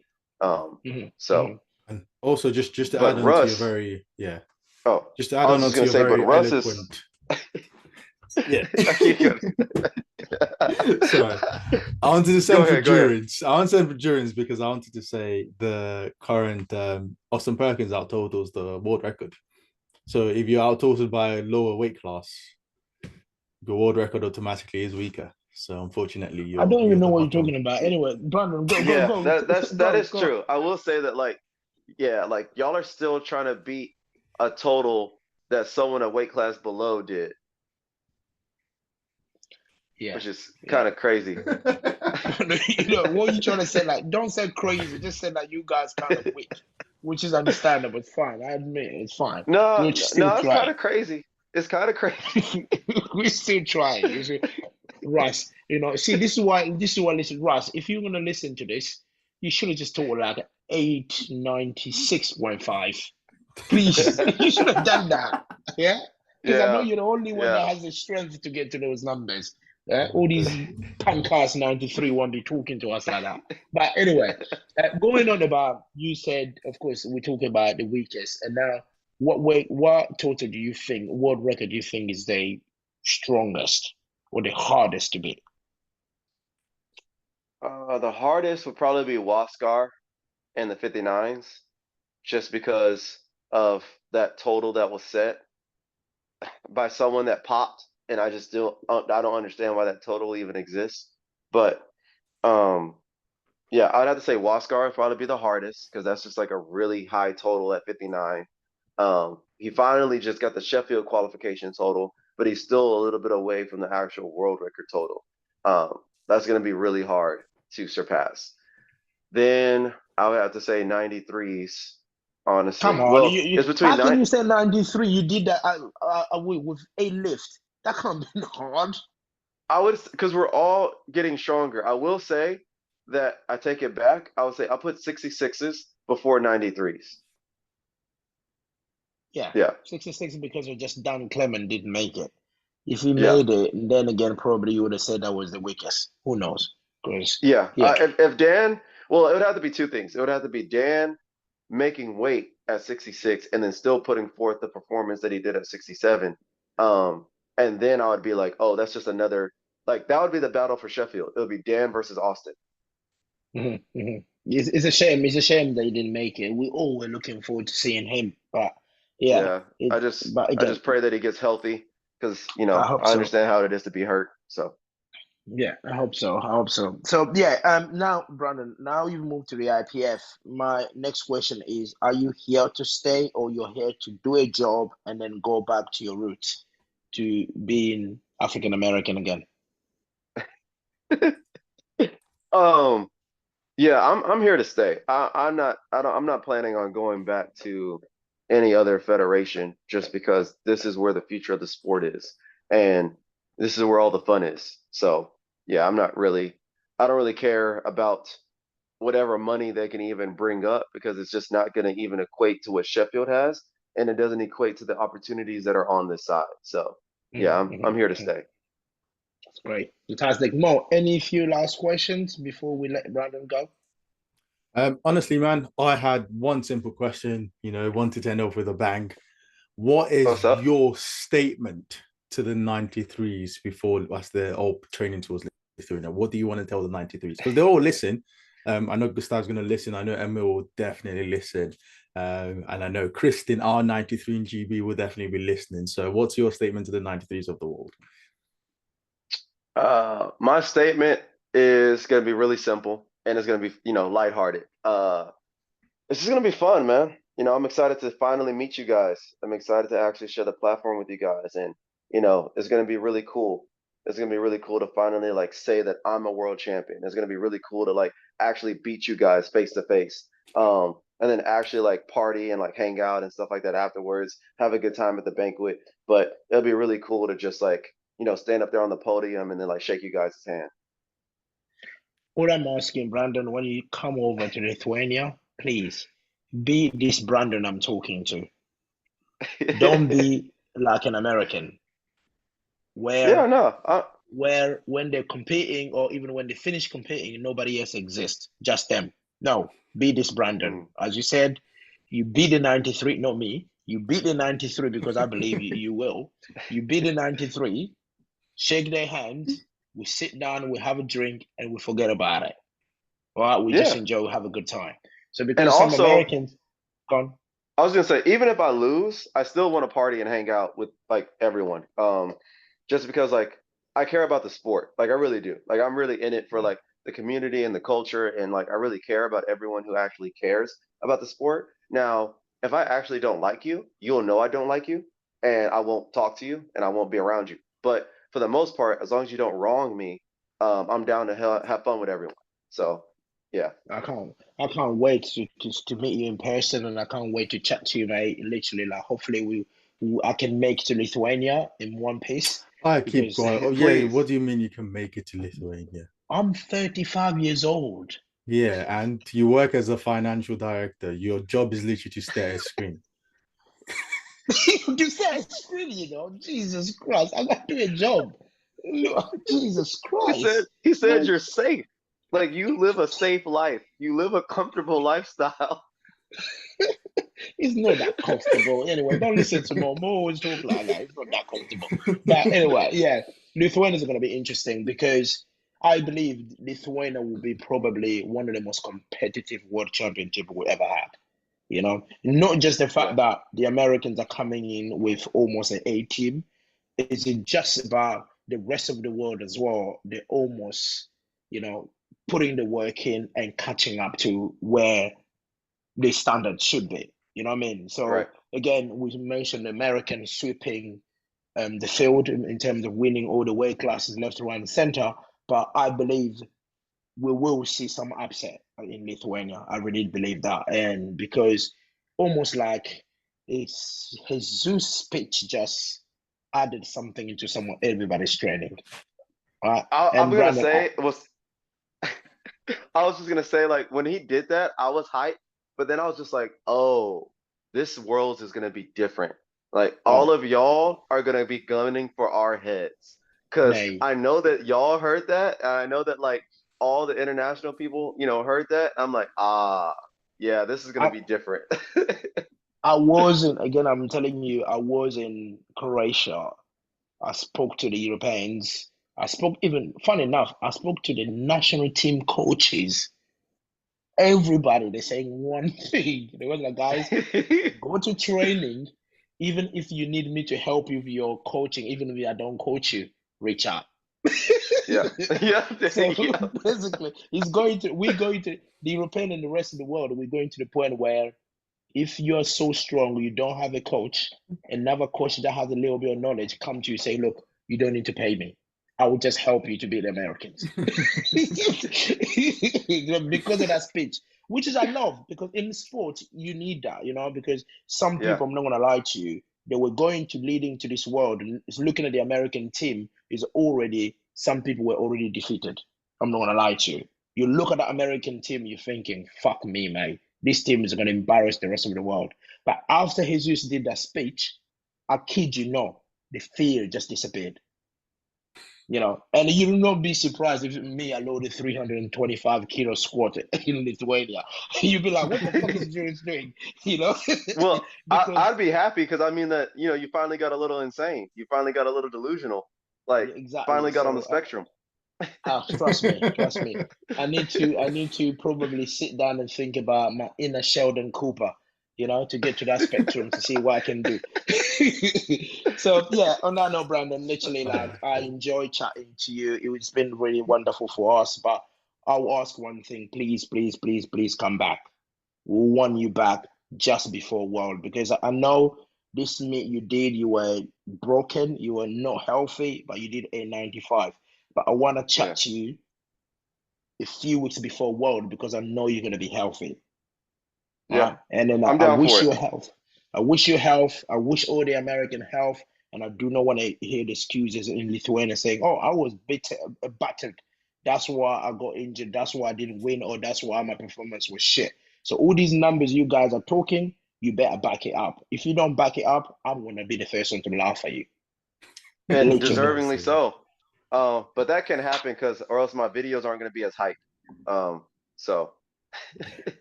Speaker 2: So,
Speaker 3: And also just to
Speaker 2: but
Speaker 3: add on to your
Speaker 2: Russ,
Speaker 3: very
Speaker 2: oh,
Speaker 3: just to add
Speaker 2: I
Speaker 3: on
Speaker 2: was just
Speaker 3: onto
Speaker 2: gonna
Speaker 3: your
Speaker 2: say, but
Speaker 3: very
Speaker 2: Russ is
Speaker 3: eloquent. Yeah.
Speaker 2: keep
Speaker 3: Sorry. I wanted to
Speaker 2: Go
Speaker 3: send for
Speaker 2: ahead, go ahead.
Speaker 3: Durance. I want to send for Durance because I wanted to say the current Austin Perkins out totals the world record. So if you're out totaled by a lower weight class, your world record automatically is weaker. So unfortunately,
Speaker 1: I don't
Speaker 3: you're
Speaker 1: even know
Speaker 3: the
Speaker 1: what you're
Speaker 3: bottom.
Speaker 1: talking about. Anyway, Brandon, go, go,
Speaker 2: Yeah,
Speaker 1: go,
Speaker 2: that
Speaker 1: go,
Speaker 2: is
Speaker 1: go.
Speaker 2: true. I will say that like y'all are still trying to beat a total that someone a weight class below did,
Speaker 1: Yeah,
Speaker 2: which is
Speaker 1: yeah.
Speaker 2: kind of crazy.
Speaker 1: What are you trying to say? Like, don't say crazy. Just say that you guys kind of weak, which is understandable. It's fine. I admit it's fine.
Speaker 2: No,
Speaker 1: We're still
Speaker 2: no, it's kind
Speaker 1: trying.
Speaker 2: of crazy. It's kind of crazy.
Speaker 1: We're still trying. You see, Russ. See, this is why. Listen, Russ. If you're gonna listen to this, you should have just told like 896.5. Please, you should have done that. Yeah, because I know
Speaker 2: Yeah,
Speaker 1: you're the only one that
Speaker 2: yeah.
Speaker 1: has the strength to get to those numbers. All these pancast 93 won't be talking to us like that. But anyway, going on about, you said, of course, we talk about the weakest, and now what total do you think, world record do you think is the strongest or the hardest to beat?
Speaker 2: The hardest would probably be Waskar and the 59s, just because of that total that was set by someone that popped, and I don't understand why that total even exists. But um, yeah, I'd have to say Waskar would probably be the hardest because that's just like a really high total at 59. He finally just got the Sheffield qualification total, but he's still a little bit away from the actual world record total. That's going to be really hard to surpass. Then I would have to say 93s,
Speaker 1: Come
Speaker 2: honestly.
Speaker 1: on,
Speaker 2: Well, it's between
Speaker 1: how can
Speaker 2: nine.
Speaker 1: you say 93? You did that with a lift. That can't be hard.
Speaker 2: I would, because we're all getting stronger. I will say that I take it back. I would say I'll put 66s before 93s.
Speaker 1: Yeah,
Speaker 2: Yeah,
Speaker 1: 66 because of just Dan Clement didn't make it. If he
Speaker 2: yeah,
Speaker 1: made it, then again, probably you would have said that was the weakest. Who knows? Because,
Speaker 2: yeah.
Speaker 1: yeah.
Speaker 2: If Dan, well, it would have to be two things. It would have to be Dan making weight at 66 and then still putting forth the performance that he did at 67. And then I would be like, oh, that's just another, like, that would be the battle for Sheffield. It would be Dan versus Austin.
Speaker 1: It's a shame. It's a shame that he didn't make it. We all were looking forward to seeing him. But yeah,
Speaker 2: Yeah,
Speaker 1: but
Speaker 2: I
Speaker 1: again,
Speaker 2: just pray that he gets healthy because
Speaker 1: I hope
Speaker 2: I
Speaker 1: so.
Speaker 2: understand how it is to be hurt. So
Speaker 1: Yeah, I hope so. I hope so. So yeah, now Brandon, now you've moved to the IPF. My next question is, are you here to stay or you're here to do a job and then go back to your roots to being African American again?
Speaker 2: um yeah, I'm here to stay. I'm not planning on going back to any other federation just because this is where the future of the sport is and this is where all the fun is. So yeah, I don't really care about whatever money they can even bring up because it's just not going to even equate to what Sheffield has, and it doesn't equate to the opportunities that are on this side. So yeah, I'm here to stay.
Speaker 1: That's great. Fantastic. Mo, any few last questions before we let Brandon go?
Speaker 3: Honestly, man, I had one simple question, 1 to 10 off with a bang. What is
Speaker 2: What's up?
Speaker 3: your statement to the 93s before as the old training tours through now? What do you want to tell the 93s? Because they all listen. I know Gustav's going to listen. I know Emil will definitely listen. And I know Kristin, R93 and GB will definitely be listening. So what's your statement to the 93s of the world?
Speaker 2: My statement is going to be really simple and it's going to be, lighthearted. It's just going to be fun, man. I'm excited to finally meet you guys. I'm excited to actually share the platform with you guys. And, it's going to be really cool. It's going to be really cool to finally like say that I'm a world champion. It's going to be really cool to like actually beat you guys face to face. and then actually like party and like hang out and stuff like that afterwards, have a good time at the banquet. But it'll be really cool to just like, stand up there on the podium and then like shake you guys' hand.
Speaker 1: What I'm asking, Brandon, when you come over to Lithuania, please be this Brandon I'm talking to. Don't be like an American
Speaker 2: Yeah,
Speaker 1: where
Speaker 2: no,
Speaker 1: when they're competing or even when they finish competing, nobody else exists, just them. No, be this Brandon.
Speaker 2: mm,
Speaker 1: As you said, you beat the 93, not me. You beat the 93 because I believe you will. You beat the 93, shake their hand, we sit down, we have a drink, and we forget about it. All right, we just
Speaker 2: yeah.
Speaker 1: enjoy, have a good time. So
Speaker 2: And
Speaker 1: because some
Speaker 2: also,
Speaker 1: Americans gone,
Speaker 2: I was gonna say, even if I lose, I still want to party and hang out with like everyone. Just because like I care about the sport, like I really do. Like I'm really in it for like the community and the culture, and like I really care about everyone who actually cares about the sport. Now, if I actually don't like you, you'll know I don't like you, and I won't talk to you, and I won't be around you. But for the most part, as long as you don't wrong me, I'm down to have fun with everyone. So, yeah.
Speaker 1: I can't wait to meet you in person, and I can't wait to chat to you, mate. Literally, like hopefully I can make it to Lithuania in one piece
Speaker 3: I keep
Speaker 1: because
Speaker 3: going. Oh yeah,
Speaker 2: Please.
Speaker 3: what do you mean you can make it to Lithuania?
Speaker 1: I'm 35 years old.
Speaker 3: Yeah, and you work as a financial director. Your job is literally to stare at a screen.
Speaker 1: You said it's really, Jesus Christ, I got to do a job. Jesus
Speaker 2: He said
Speaker 1: Christ.
Speaker 2: he said
Speaker 1: Man,
Speaker 2: you're safe. Like you live a safe life. You live a comfortable lifestyle.
Speaker 1: it's not that comfortable. Anyway, don't listen to Mo. Mo always talk like that. It's not that comfortable. But anyway, yeah, Lithuania is going to be interesting because I believe Lithuania will be probably one of the most competitive world championship we ever had. Not just the
Speaker 2: Yeah,
Speaker 1: fact that the Americans are coming in with almost an A team. It's just about the rest of the world as well. They're almost, you know, putting the work in and catching up to where the standard should be. You know what I mean?
Speaker 2: right.
Speaker 1: So again, we mentioned American sweeping the field in terms of winning all the weight classes left, right, and center. But I believe we will see some upset in Lithuania. I really believe that, and because almost like it's Jesus' speech just added something into someone everybody's training. Right?
Speaker 2: I'm
Speaker 1: And
Speaker 2: gonna
Speaker 1: Brandon,
Speaker 2: say it was. I was just gonna say like when he did that, I was hyped, but then I was just like, oh, this world is gonna be different. Like all
Speaker 1: oh,
Speaker 2: of y'all are gonna be gunning for our heads, cause
Speaker 1: May,
Speaker 2: I know that y'all heard that, and I know that like all the international people, heard that. I'm like, yeah, this is gonna
Speaker 1: I,
Speaker 2: be different.
Speaker 1: I was in, again, I'm telling you, I was in Croatia. I spoke to the Europeans. I spoke even, fun enough, I spoke to the national team coaches. Everybody, they're saying one thing. They were like, guys, go to training. Even if you need me to help you with your coaching, even if I don't coach you, reach out.
Speaker 2: Yeah, yeah,
Speaker 1: So
Speaker 2: yeah.
Speaker 1: basically, we're going to the European and the rest of the world. We're going to the point where if you're so strong, you don't have a coach, another coach that has a little bit of knowledge come to you say, look, you don't need to pay me. I will just help you to beat the Americans. Because of that speech, which is I love, because in sports, you need that, because some
Speaker 2: Yeah,
Speaker 1: people, I'm not going to lie to you, they were going to lead into this world, and looking at the American team, is already, some people were already defeated. I'm not going to lie to you. You look at the American team, you're thinking, fuck me, mate. This team is going to embarrass the rest of the world. But after Jesus did that speech, I kid you not, the fear just disappeared. And you will not be surprised if me, I loaded 325 kilo squat in Lithuania. You'll be like, what the fuck is Julius doing? You know,
Speaker 2: well,
Speaker 1: because
Speaker 2: I'd be happy because I mean that you finally got a little insane. You finally got a little delusional. Like
Speaker 1: exactly.
Speaker 2: finally got on the
Speaker 1: So
Speaker 2: spectrum.
Speaker 1: trust me. I need to probably sit down and think about my inner Sheldon Cooper, to get to that spectrum to see what I can do. So yeah, on that note, Brandon, literally like I enjoy chatting to you. It's been really wonderful for us, but I'll ask one thing, please, please, please, please come back. We'll want you back just before World because I know this meet you did, you were broken, you were not healthy, but you did A95. But I want to
Speaker 2: Yeah.
Speaker 1: chat to you a few weeks before World because I know you're going to be healthy.
Speaker 2: Yeah,
Speaker 1: right? And then
Speaker 2: I'm
Speaker 1: I
Speaker 2: down
Speaker 1: wish
Speaker 2: for
Speaker 1: you
Speaker 2: it.
Speaker 1: health. I wish you health. I wish all the American health. And I do not want to hear the excuses in Lithuania saying, "Oh, I was battered. That's why I got injured. That's why I didn't win, or that's why my performance was shit." So all these numbers you guys are talking, you better back it up. If you don't back it up, I'm gonna be the first one to laugh at you.
Speaker 2: And
Speaker 1: Let you know.
Speaker 2: deservingly so. But that can happen because, or else my videos aren't going to be as hyped. So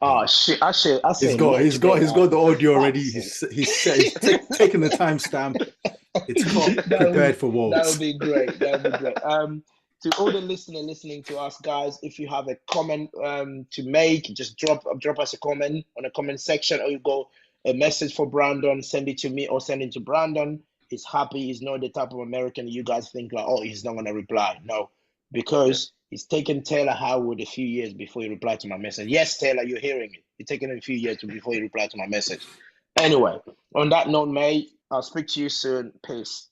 Speaker 1: Oh shit! I
Speaker 3: He's
Speaker 1: say a
Speaker 3: got
Speaker 1: lot
Speaker 3: he's got
Speaker 1: today.
Speaker 3: he's got the audio already.
Speaker 1: Fuck's sake.
Speaker 3: He's set. Taking the timestamp. It's got
Speaker 1: That
Speaker 3: prepared
Speaker 1: would
Speaker 3: for
Speaker 1: that would
Speaker 3: words.
Speaker 1: be great. That would be great. To all the listening to us, guys, if you have a comment to make, just drop us a comment on the comment section, or you go a message for Brandon, send it to me or send it to Brandon. He's happy. He's not the type of American you guys think like, oh, he's not gonna reply. No,
Speaker 2: yeah,
Speaker 1: because it's taken Taylor Howard a few years before he replied to my message. Yes, Taylor, you're hearing it. It's taken him a few years before he replied to my message. Anyway, on that note, mate, I'll speak to you soon. Peace.